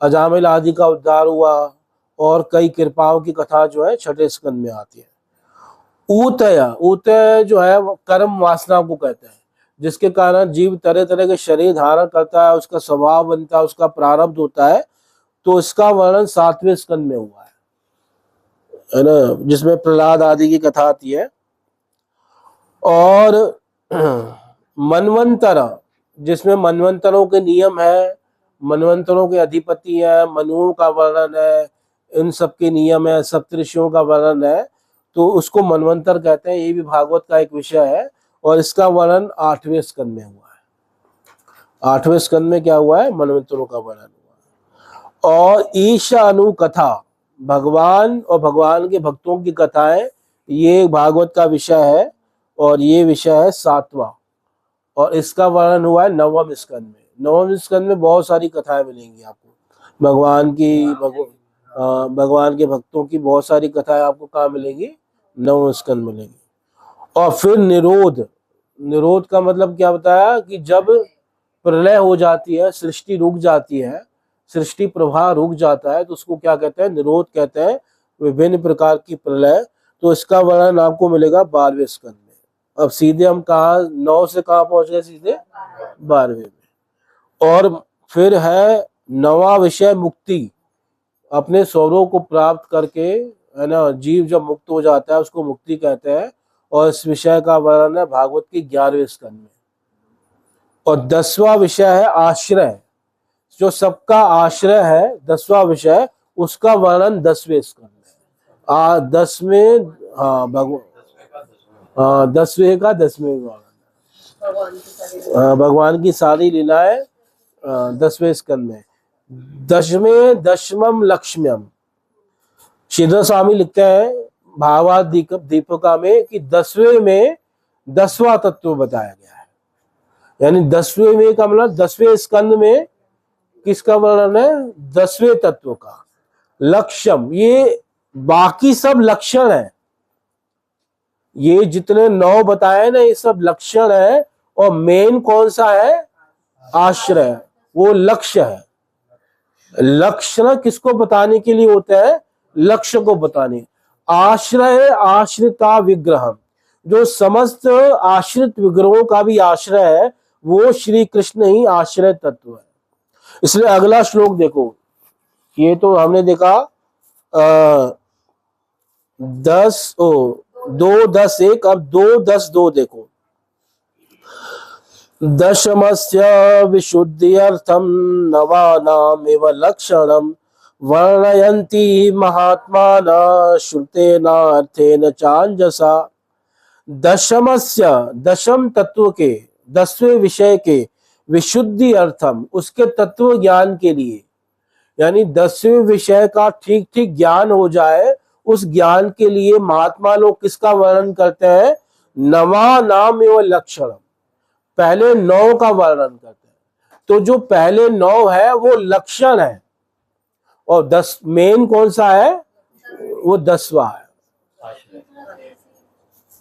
अजामिल आदि का उद्धार हुआ, और कई कृपाओं की कथा जो है 6ठे स्कंद में आती है। ऊतय, ऊतय जो है वो कर्म वासना को कहते हैं, जिसके कारण जीव तरह तरह के शरीर धारण करता है, उसका स्वभाव बनता है, उसका प्रारब्ध होता है। तो इसका वर्णन 7वें स्कंद में हुआ है ना, जिसमें प्रहलाद आदि की कथा आती है। और मनवंतर, जिसमें मनवंतरों के नियम है, मनवंतरों के अधिपति है, मनुओं का वर्णन है, इन सब के नियम है, सप्तऋषियों का वर्णन है, तो उसको मनवंतर कहते हैं। ये भी भागवत का एक विषय है, और इसका वर्णन 8वें स्कंद में हुआ है। 8वें स्कंद में क्या हुआ है? मनवंतरों का वर्णन हुआ है। और ईशा अनुकथा, भगवान और भगवान के भक्तों की कथाएं, ये भागवत का विषय है, और ये विषय है 7वां, और इसका वर्णन हुआ है 9वें स्कंद में। 9वें स्कंद में बहुत सारी कथाएं मिलेंगी आपको, भगवान की, भगवान के भक्तों की बहुत सारी कथाएं आपको कहाँ मिलेंगी? 9वें स्कंद मिलेंगी। और फिर निरोध, निरोध का मतलब क्या बताया? कि जब प्रलय हो जाती है, सृष्टि रुक जाती है, सृष्टि प्रवाह रुक जाता है, तो उसको क्या कहते हैं? निरोध कहते हैं। विभिन्न प्रकार की प्रलय, तो इसका वर्णन आपको मिलेगा 12वें स्कंद में। अब सीधे हम कहा 9 से कहाँ पहुंच गए? सीधे 12वें में। और फिर है 9वां विषय मुक्ति, अपने स्वरूप को प्राप्त करके, है ना, जीव जब मुक्त हो जाता है उसको मुक्ति कहते हैं। और इस विषय का वर्णन है भागवत की 11वें स्कंद में। और 10वां विषय है आश्रय, जो सबका आश्रय है, 10वां विषय, उसका वर्णन 10वें स्कंद में। 10वें, हाँ, 10वें का 10वें वर्णन, भगवान की सारी लीलाएं 10वें स्कंद में। 10वें लक्ष्म्यम, श्रीधर स्वामी लिखते हैं भावार्थ दीपिका में कि 10वें में 10वां तत्व बताया गया है। यानी 10वें में का मतलब 10वें स्कंद में किसका वर्णन है? 10वें तत्व का। लक्ष्यम, ये बाकी सब लक्षण है, ये जितने 9 बताए ना, ये सब लक्षण है। और मेन कौन सा है? आश्रय, वो लक्ष्य है। लक्षण किसको बताने के लिए होता है? लक्ष्य को बताने। आश्रय आश्रिता विग्रह, जो समस्त आश्रित विग्रहों का भी आश्रय है, वो श्री कृष्ण ही आश्रय तत्व है। इसलिए अगला श्लोक देखो, ये तो हमने देखा 2:10:1, अब 2:10:2 देखो। दशमस्य विशुद्ध्यर्थम नवानामेव लक्षणम वर्णयन्ति महात्मानः श्रुतेनार्थेन चांजसा। दशमस्य, दशम तत्व के, 10वें विषय के, विशुद्धि अर्थम, उसके तत्व ज्ञान के लिए, यानी 10वें विषय का ठीक ठीक ज्ञान हो जाए, उस ज्ञान के लिए महात्मा लोग किसका वर्णन करते हैं? नवा नाम एवं लक्षण, पहले 9 का वर्णन करते हैं। तो जो पहले 9 है वो लक्षण है, और 10 मेन कौन सा है? वो 10वां है।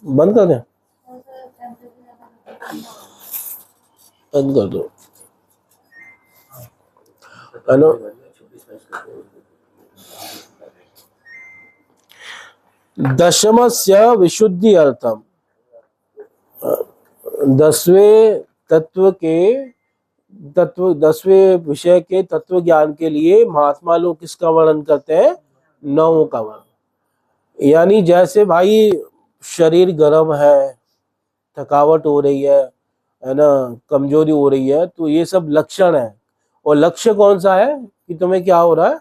बंद कर दें, बंद कर दो। हेलो, दशमस्य विशुद्धि अर्थम, 10वें तत्व के तत्व 10वें विषय के तत्व ज्ञान के लिए महात्मा लोग किसका वर्णन करते हैं? 9 का वर्णन। यानी जैसे भाई शरीर गर्म है, थकावट हो रही है ना, कमजोरी हो रही है, तो ये सब लक्षण है। और लक्ष्य कौन सा है कि तुम्हें क्या हो रहा है?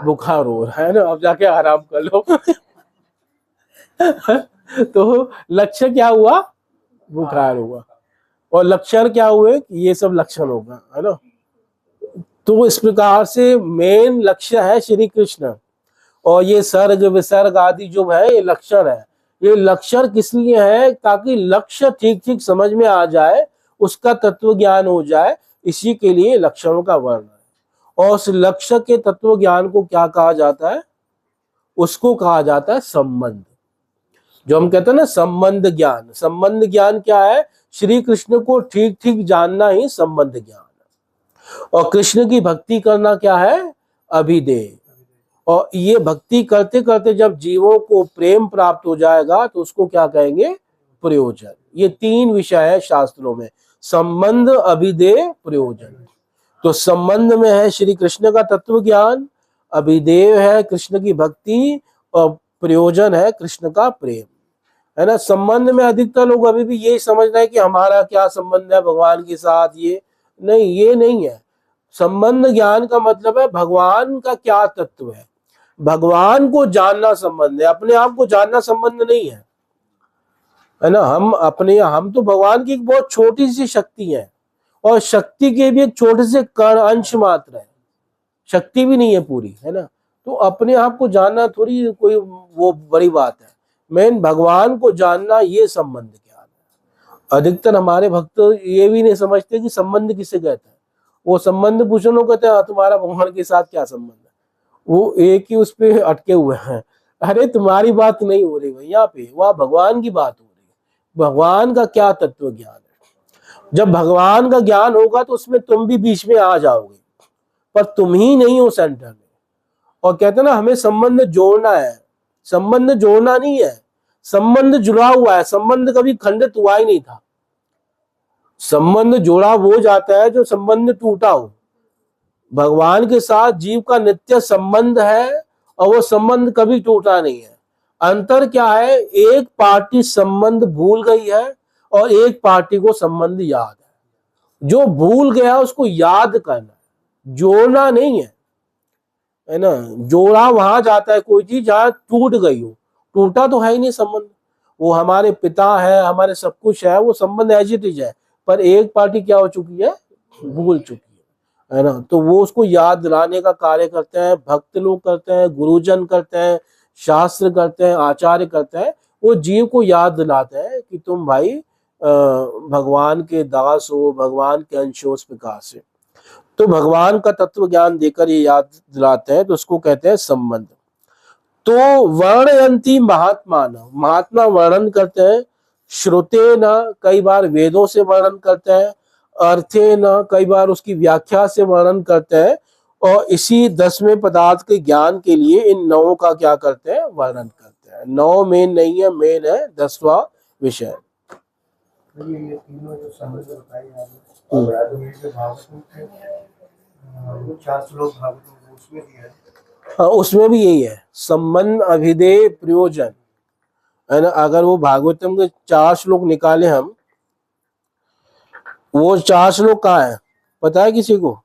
बुखार हो रहा है ना, अब जाके आराम कर लो। तो लक्ष्य क्या हुआ? बुखार हुआ। और लक्षण क्या हुए? ये सब लक्षण होगा, है ना। तो इस प्रकार से मेन लक्ष्य है श्री कृष्ण, और ये सर्ग विसर्ग आदि जो है ये लक्षण है। ये लक्षण किस लिए है? ताकि लक्ष्य ठीक ठीक समझ में आ जाए, उसका तत्व ज्ञान हो जाए, इसी के लिए लक्षणों का वर्णन है। और उस लक्ष्य के तत्व ज्ञान को क्या कहा जाता है? उसको कहा जाता है संबंध। जो हम कहते हैं ना संबंध ज्ञान, संबंध ज्ञान क्या है? श्री कृष्ण को ठीक ठीक जानना ही संबंध ज्ञान है। और कृष्ण की भक्ति करना क्या है? अभिधेय। और ये भक्ति करते करते जब जीवों को प्रेम प्राप्त हो जाएगा तो उसको क्या कहेंगे? प्रयोजन। ये 3 विषय है शास्त्रों में, संबंध, अभिधेय, प्रयोजन। तो संबंध में है श्री कृष्ण का तत्व ज्ञान, अभिधेय है कृष्ण की भक्ति, और प्रयोजन है कृष्ण का प्रेम, है ना। संबंध में अधिकतर लोग अभी भी यही समझ रहे हैं कि हमारा क्या संबंध है भगवान के साथ, ये नहीं है। संबंध ज्ञान का मतलब है भगवान का क्या तत्व है, भगवान को जानना संबंध है, अपने आप को जानना संबंध नहीं है ना। हम तो भगवान की एक बहुत छोटी सी शक्ति है, और शक्ति के भी एक छोटे से कण अंश मात्र है, शक्ति भी नहीं है पूरी, है ना। तो अपने आप को जानना थोड़ी कोई वो बड़ी बात है। मेन भगवान को जानना, ये संबंध ज्ञान है। अधिकतर हमारे भक्त ये भी नहीं समझते कि संबंध किसे कहते हैं। वो संबंध पूछो लोग कहते हैं तुम्हारा भगवान के साथ क्या संबंध है, वो एक ही उस पे अटके हुए हैं। अरे तुम्हारी बात नहीं हो रही यहाँ पे, वहाँ भगवान की बात हो रही है। भगवान का क्या तत्व ज्ञान है। जब भगवान का ज्ञान होगा तो उसमें तुम भी बीच में आ जाओगे, पर तुम ही नहीं हो सेंटर में। और कहते ना हमें संबंध जोड़ना है, संबंध जोड़ना नहीं है, संबंध जुड़ा हुआ है। संबंध कभी खंडित हुआ ही नहीं था। संबंध जोड़ा वो जाता है जो संबंध टूटा हो। भगवान के साथ जीव का नित्य संबंध है, और वो संबंध कभी टूटा नहीं है। अंतर क्या है? एक पार्टी संबंध भूल गई है, और एक पार्टी को संबंध याद है। जो भूल गया उसको याद करना, जोड़ना नहीं है ना। जोड़ा वहां जाता है कोई चीज जहां टूट गई हो, टूटा तो है ही नहीं संबंध। वो हमारे पिता है, हमारे सब कुछ है, वो संबंध एज इट इज है, पर एक पार्टी क्या हो चुकी है? भूल चुकी है ना। तो वो उसको याद दिलाने का कार्य करते हैं, भक्त लोग करते हैं, गुरुजन करते हैं, शास्त्र करते हैं, आचार्य करते हैं। वो जीव को याद दिलाते हैं कि तुम भाई भगवान के दास हो, भगवान के अंश हो, उस प्रकार से। तो भगवान का तत्व ज्ञान देकर ये याद दिलाते हैं, तो उसको कहते हैं संबंध। तो वर्णयंती महात्मा वर्णन करते हैं, श्रुते न कई बार वेदों से वर्णन करते हैं, अर्थे न कई बार उसकी व्याख्या से वर्णन करते हैं, और इसी 10वें पदार्थ के ज्ञान के लिए इन 9 का क्या करते हैं? वर्णन करते हैं। 9 मेन नहीं है, मेन है 10वां विषय। ये तीनों जो संबंध बताए आपने, ये जो भागवत में 4 श्लोक भागवत में उसमें दिया है। हाँ, उसमें भी यही है, संबंध अभिधेय प्रयोजन, है ना। अगर वो भागवतम के 4 श्लोक निकाले हम, वो 4 श्लोक कहाँ है पता है किसी को?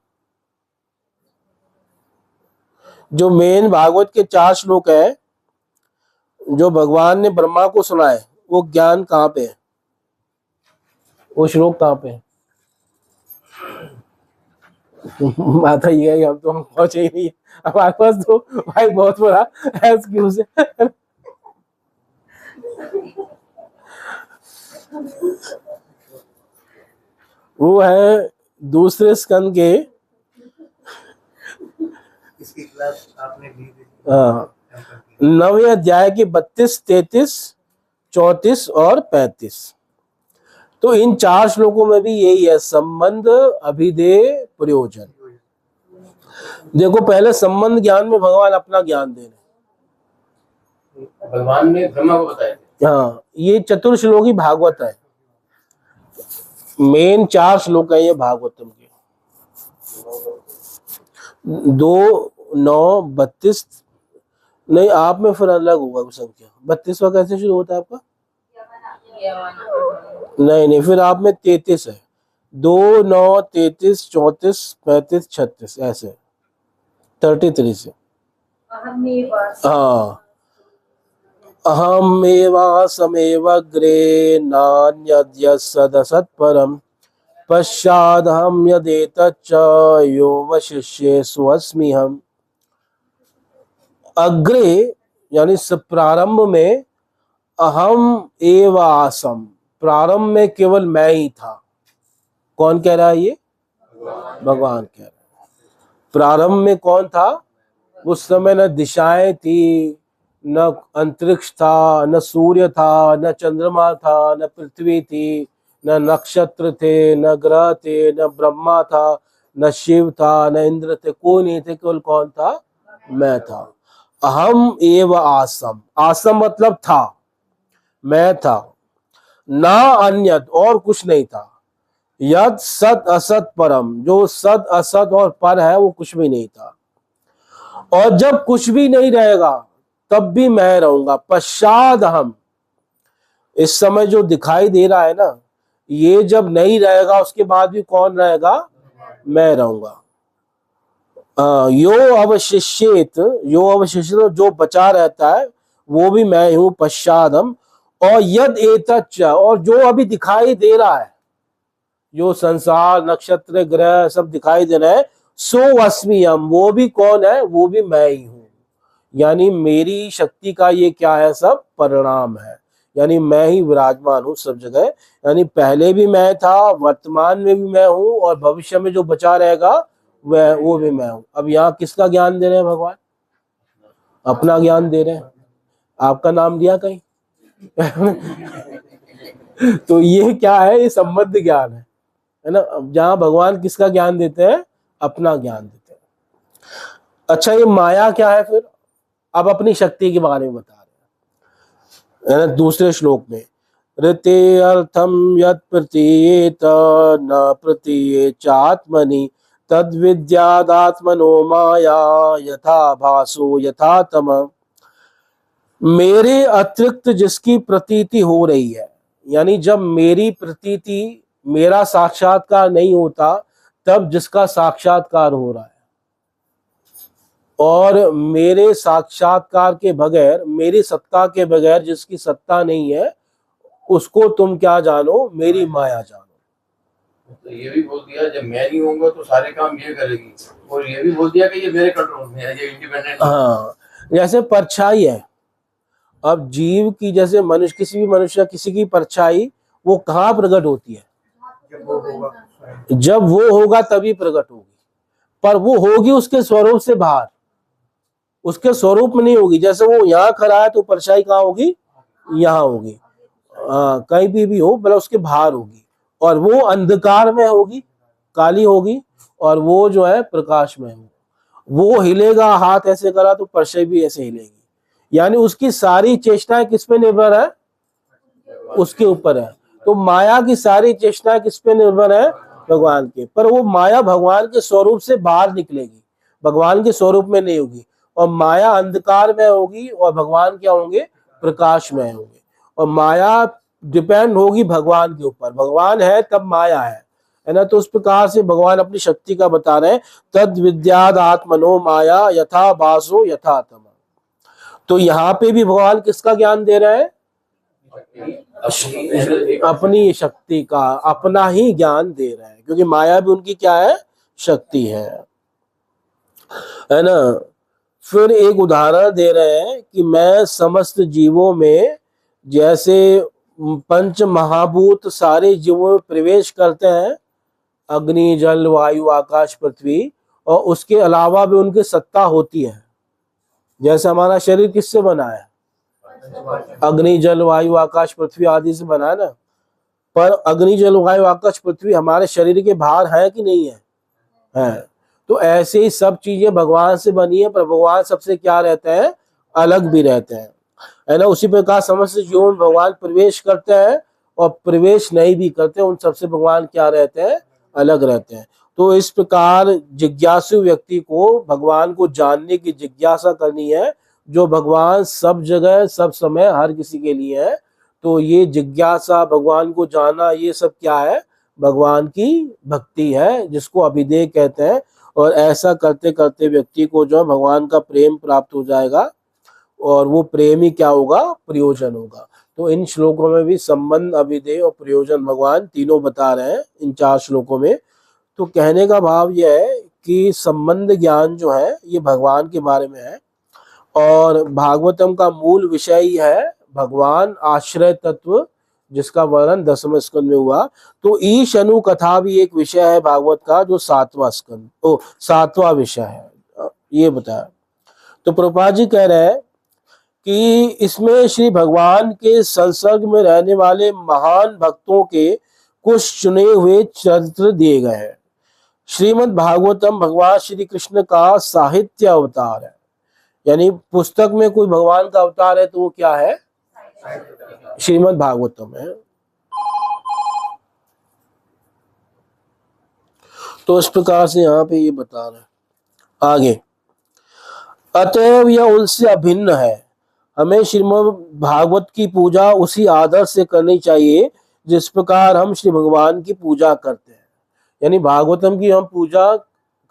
जो मेन भागवत के 4 श्लोक है, जो भगवान ने ब्रह्मा को सुनाए, वो ज्ञान कहाँ पे है? वो श्लोक कहाँ पे है? बात ये है, हम तो हम पहुंचे ही नहीं, हमारे पास तो भाई बहुत बड़ा एक्सक्यूज है। वो है दूसरे स्कंद के, इसकी क्लास आपने ली थी। हाँ, 9वें अध्याय के 32, 33, 34 और 35। तो इन 4 श्लोकों में भी यही है, संबंध अभिधेय प्रयोजन। देखो, पहले संबंध ज्ञान में भगवान अपना ज्ञान दे रहे, भगवान ने ब्रह्मा को बताया। हाँ, ये चतुर्श्लोकी भागवत है, मेन 4 श्लोक है ये भागवतम के, 2, 9, 32, नहीं आप में फिर अलग होगा वो संख्या। 32वां कैसे शुरू होता है आपका? नहीं, फिर आप में 33 है, 2, 9, 33, 34, 35, 36 ऐसे 33 से। हाँ, अहमेवासमेवग्रे नान्यद्य सदसत्परम् पश्चादहं यदेतच्च यो वशिष्येषु अस्म्यहम्। अग्रे यानी प्रारंभ में, अहम एव आसम, प्रारंभ में केवल मैं ही था। कौन कह रहा है ये? भगवान कह रहा है। प्रारंभ में कौन था? उस समय न दिशाएं थी, न अंतरिक्ष था, न सूर्य था, न चंद्रमा था, न पृथ्वी थी, न नक्षत्र थे, न ग्रह थे, न ब्रह्मा था, न शिव था, न इंद्र थे, कोई नहीं थे, केवल कौन था? मैं था। अहम एव आसम, आसम मतलब था, मैं था, ना अन्यत और कुछ नहीं था, यद सत असत परम, जो सत असत और पर है वो कुछ भी नहीं था। और जब कुछ भी नहीं रहेगा तब भी मैं रहूंगा। पश्चाद हम, इस समय जो दिखाई दे रहा है ना, ये जब नहीं रहेगा उसके बाद भी कौन रहेगा? मैं रहूंगा। यो अवशिष्येत, यो अवशिष्य जो बचा रहता है वो भी मैं हूं, पश्चादम। और यद एतच्च, और जो अभी दिखाई दे रहा है, जो संसार, नक्षत्र, ग्रह सब दिखाई दे रहे हैं, सो अस्मियम, वो भी कौन है? वो भी मैं ही हूं। यानी मेरी शक्ति का ये क्या है? सब परिणाम है, यानी मैं ही विराजमान हूं सब जगह। यानी पहले भी मैं था, वर्तमान में भी मैं हूं, और भविष्य में जो बचा रहेगा वह वो भी मैं हूं। अब यहाँ किसका ज्ञान दे रहे हैं भगवान? अपना ज्ञान दे रहे हैं। आपका नाम दिया कहीं? तो ये क्या है? ये संबद्ध ज्ञान है ना। जहां भगवान किसका ज्ञान देते हैं? अपना ज्ञान देते हैं। अच्छा, ये माया क्या है फिर? अब अपनी शक्ति के बारे में बता रहे हैं, है ना, दूसरे श्लोक में। ऋते अर्थम यत् प्रतीयेत न प्रतीयेचात्मनि तद विद्यादात्मनो माया यथा भासो यथा तम। मेरे अतिरिक्त जिसकी प्रतीति हो रही है, यानी जब मेरी प्रतीति, मेरा साक्षात्कार नहीं होता, तब जिसका साक्षात्कार हो रहा है, और मेरे साक्षात्कार के बगैर, मेरी सत्ता के बगैर जिसकी सत्ता नहीं है, उसको तुम क्या जानो? मेरी माया जानो। तो ये भी बोल दिया जब मैं नहीं होऊंगा तो सारे काम ये करेगी, और ये भी बोल दिया कि ये मेरे कंट्रोल में है, ये इंडिपेंडेंट। हाँ, जैसे परछाई है। अब जीव की, जैसे मनुष्य, किसी भी मनुष्य, किसी की परछाई वो कहाँ प्रकट होती है? जब वो होगा तभी प्रकट होगी, पर वो होगी उसके स्वरूप से बाहर, उसके स्वरूप में नहीं होगी। जैसे वो यहाँ खड़ा है तो परछाई कहाँ होगी? यहाँ होगी। कहीं भी हो, मतलब उसके बाहर होगी, और वो अंधकार में होगी, काली होगी, और वो जो है प्रकाश में होगी। वो हिलेगा, हाथ ऐसे करा तो परछाई भी ऐसे हिलेगी। यानी उसकी सारी चेष्टाएं किस पे निर्भर है? उसके ऊपर है। तो माया की सारी चेष्टाएं किस पे निर्भर है? भगवान के। पर वो माया भगवान के स्वरूप से बाहर निकलेगी, भगवान के स्वरूप में नहीं होगी। और माया अंधकार में होगी और भगवान क्या होंगे, प्रकाश में होंगे। और माया डिपेंड होगी भगवान के ऊपर, भगवान है तब माया है ना। तो उस प्रकार से भगवान अपनी शक्ति का बता रहे हैं, तद विद्याद आत्मनो माया यथा भासो यथा तम। तो यहाँ पे भी भगवान किसका ज्ञान दे रहे हैं, अपनी शक्ति का, अपना ही ज्ञान दे रहे हैं, क्योंकि माया भी उनकी क्या है, शक्ति है ना। फिर एक उदाहरण दे रहे हैं कि मैं समस्त जीवों में जैसे पंच महाभूत सारे जीवों में प्रवेश करते हैं, अग्नि जल वायु आकाश पृथ्वी, और उसके अलावा भी उनकी सत्ता होती है। जैसे हमारा शरीर किससे बना है, अग्नि जल वायु आकाश पृथ्वी आदि से बना है ना। पर अग्नि जल वायु आकाश पृथ्वी हमारे शरीर के बाहर है कि नहीं है, है। तो ऐसे ही सब चीजें भगवान से बनी है, पर भगवान सबसे क्या रहते हैं, अलग भी रहते हैं, है ना। उसी प्रकार समस्त जीवों में भगवान प्रवेश करते हैं और प्रवेश नहीं भी करते, उन सबसे भगवान क्या रहते हैं, अलग रहते हैं। तो इस प्रकार जिज्ञासु व्यक्ति को भगवान को जानने की जिज्ञासा करनी है, जो भगवान सब जगह सब समय हर किसी के लिए है। तो ये जिज्ञासा, भगवान को जाना, ये सब क्या है, भगवान की भक्ति है, जिसको अभिधेय कहते हैं। और ऐसा करते करते व्यक्ति को जो भगवान का प्रेम प्राप्त हो जाएगा, और वो प्रेम ही क्या होगा, प्रयोजन होगा। तो इन श्लोकों में भी संबंध, अभिधेय और प्रयोजन भगवान तीनों बता रहे हैं इन 4 श्लोकों में। तो कहने का भाव यह है कि संबंध ज्ञान जो है ये भगवान के बारे में है, और भागवतम का मूल विषय ही है भगवान आश्रय तत्व, जिसका वर्णन 10वें स्कंद में हुआ। तो ईश अनु कथा भी एक विषय है भागवत का, जो 7वां विषय है, ये बताया। तो प्रभुपाद जी कह रहे हैं कि इसमें श्री भगवान के संसर्ग में रहने वाले महान भक्तों के कुछ चुने हुए चरित्र दिए गए हैं। श्रीमद् भागवतम भगवान श्री कृष्ण का साहित्य अवतार है, यानी पुस्तक में कोई भगवान का अवतार है तो वो क्या है, श्रीमद् भागवतम है। तो इस प्रकार से यहाँ पे ये बता रहे हैं आगे। अतएव यह उनसे अभिन्न है, हमें श्रीमद् भागवत की पूजा उसी आदर से करनी चाहिए जिस प्रकार हम श्री भगवान की पूजा करते हैं। यानी भागवतम की हम पूजा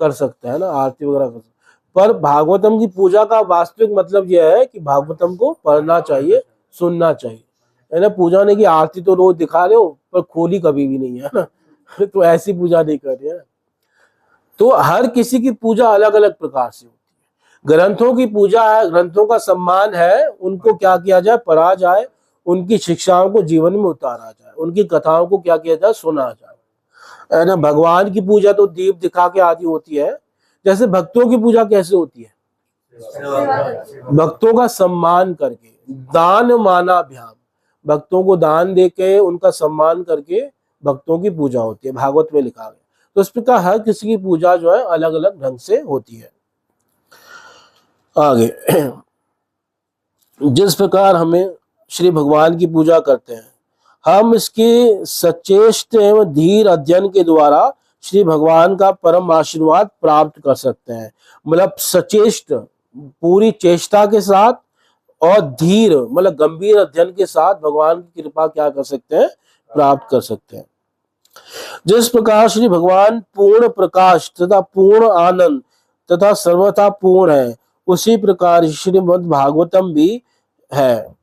कर सकते हैं ना, आरती वगैरह कर सकते हैं, पर भागवतम की पूजा का वास्तविक मतलब यह है कि भागवतम को पढ़ना चाहिए, सुनना चाहिए, है ना। पूजा नहीं कि आरती तो रोज दिखा रहे हो पर खोली कभी भी नहीं है ना, तो ऐसी पूजा नहीं कर रहे हैं। तो हर किसी की पूजा अलग अलग प्रकार से होती है। ग्रंथों की पूजा है, ग्रंथों का सम्मान है, उनको क्या किया जाए, पढ़ा जाए, उनकी शिक्षाओं को जीवन में उतारा जाए, उनकी कथाओं को क्या किया जाए, सुना जाए, है ना। भगवान की पूजा तो दीप दिखा के आदि होती है। जैसे भक्तों की पूजा कैसे होती है, भक्तों का सम्मान करके, दान मानाभ्याम, भक्तों को दान देके उनका सम्मान करके भक्तों की पूजा होती है, भागवत में लिखा गया। तो इस प्रकार हर किसी की पूजा जो है अलग अलग ढंग से होती है। आगे, जिस प्रकार हमें श्री भगवान की पूजा करते हैं, हम इसके सचेष्ट एवं धीर अध्ययन के द्वारा श्री भगवान का परम आशीर्वाद प्राप्त कर सकते हैं। मतलब सचेष्ट, पूरी चेष्टा के साथ, और धीर मतलब गंभीर अध्ययन के साथ भगवान की कृपा क्या कर सकते हैं, प्राप्त कर सकते हैं। जिस प्रकार श्री भगवान पूर्ण प्रकाश तथा पूर्ण आनंद तथा सर्वथा पूर्ण है, उसी प्रकार श्रीमद् भागवतम भी है।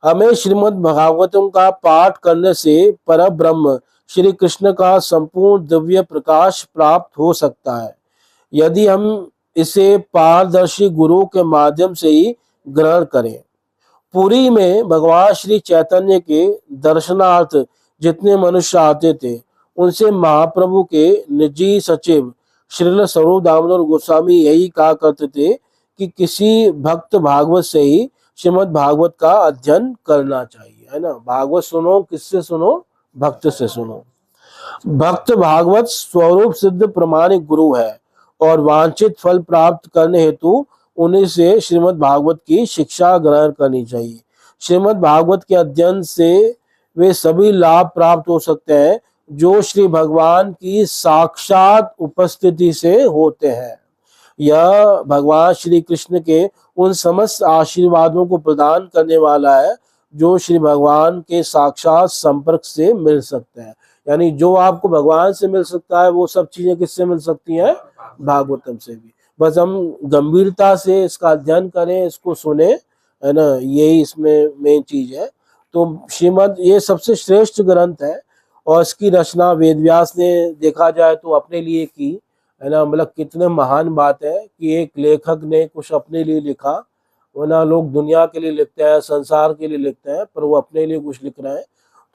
हमें श्रीमद् भागवतम का पाठ करने से पर ब्रह्म श्री कृष्ण का संपूर्ण दिव्य प्रकाश प्राप्त हो सकता है, यदि हम इसे पारदर्शी गुरु के माध्यम से ही ग्रहण करें। पुरी में भगवान श्री चैतन्य के दर्शनार्थ जितने मनुष्य आते थे, उनसे महाप्रभु के निजी सचिव श्रील स्वरूप दामोदर गोस्वामी यही कहा करते थे कि किसी भक्त भागवत से ही श्रीमद् भागवत का अध्ययन करना चाहिए, है ना। भागवत सुनो, किससे सुनो, भक्त से सुनो। भक्त भागवत स्वरूप सिद्ध प्रमाणिक गुरु है, और वांछित फल प्राप्त करने हेतु उन्हीं से श्रीमद् भागवत की शिक्षा ग्रहण करनी चाहिए। श्रीमद् भागवत के अध्ययन से वे सभी लाभ प्राप्त हो सकते हैं जो श्री भगवान की साक्षात उपस्थिति से होते हैं। यह भगवान श्री कृष्ण के उन समस्त आशीर्वादों को प्रदान करने वाला है जो श्री भगवान के साक्षात संपर्क से मिल सकता है। यानी जो आपको भगवान से मिल सकता है वो सब चीजें किससे मिल सकती हैं? भागवतम से भी। बस हम गंभीरता से इसका अध्ययन करें, इसको सुने, है ना, यही इसमें मेन चीज है। तो श्रीमद् ये सबसे श्रेष्ठ ग्रंथ है और इसकी रचना वेदव्यास ने देखा जाए तो अपने लिए की, है ना। मतलब कितने महान बात है कि एक लेखक ने कुछ अपने लिए लिखा, वरना लोग दुनिया के लिए लिखते हैं, संसार के लिए लिखते हैं, पर वो अपने लिए कुछ लिख रहे हैं।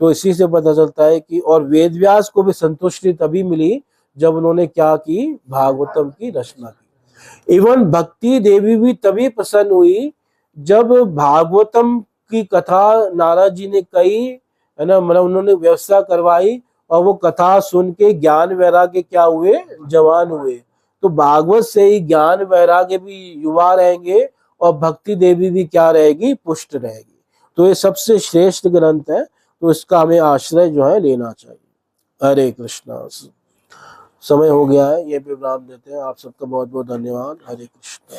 तो इसी से पता चलता है कि और वेदव्यास को भी संतुष्टि तभी मिली जब उन्होंने क्या की? भागवतम की रचना की। इवन भक्ति देवी भी तभी प्रसन्न हुई जब भागवतम की कथा नारद जी ने कही, है ना, मतलब उन्होंने व्यवस्था करवाई और वो कथा सुन के ज्ञान वैराग्य क्या हुए? जवान हुए। तो भागवत से ही ज्ञान वैराग्य भी युवा रहेंगे और भक्ति देवी भी क्या रहेगी? पुष्ट रहेगी। तो ये सबसे श्रेष्ठ ग्रंथ है, तो इसका हमें आश्रय जो है लेना चाहिए। हरे कृष्णा। समय हो गया है, ये पे विराम देते हैं। आप सबका बहुत बहुत धन्यवाद। हरे कृष्णा।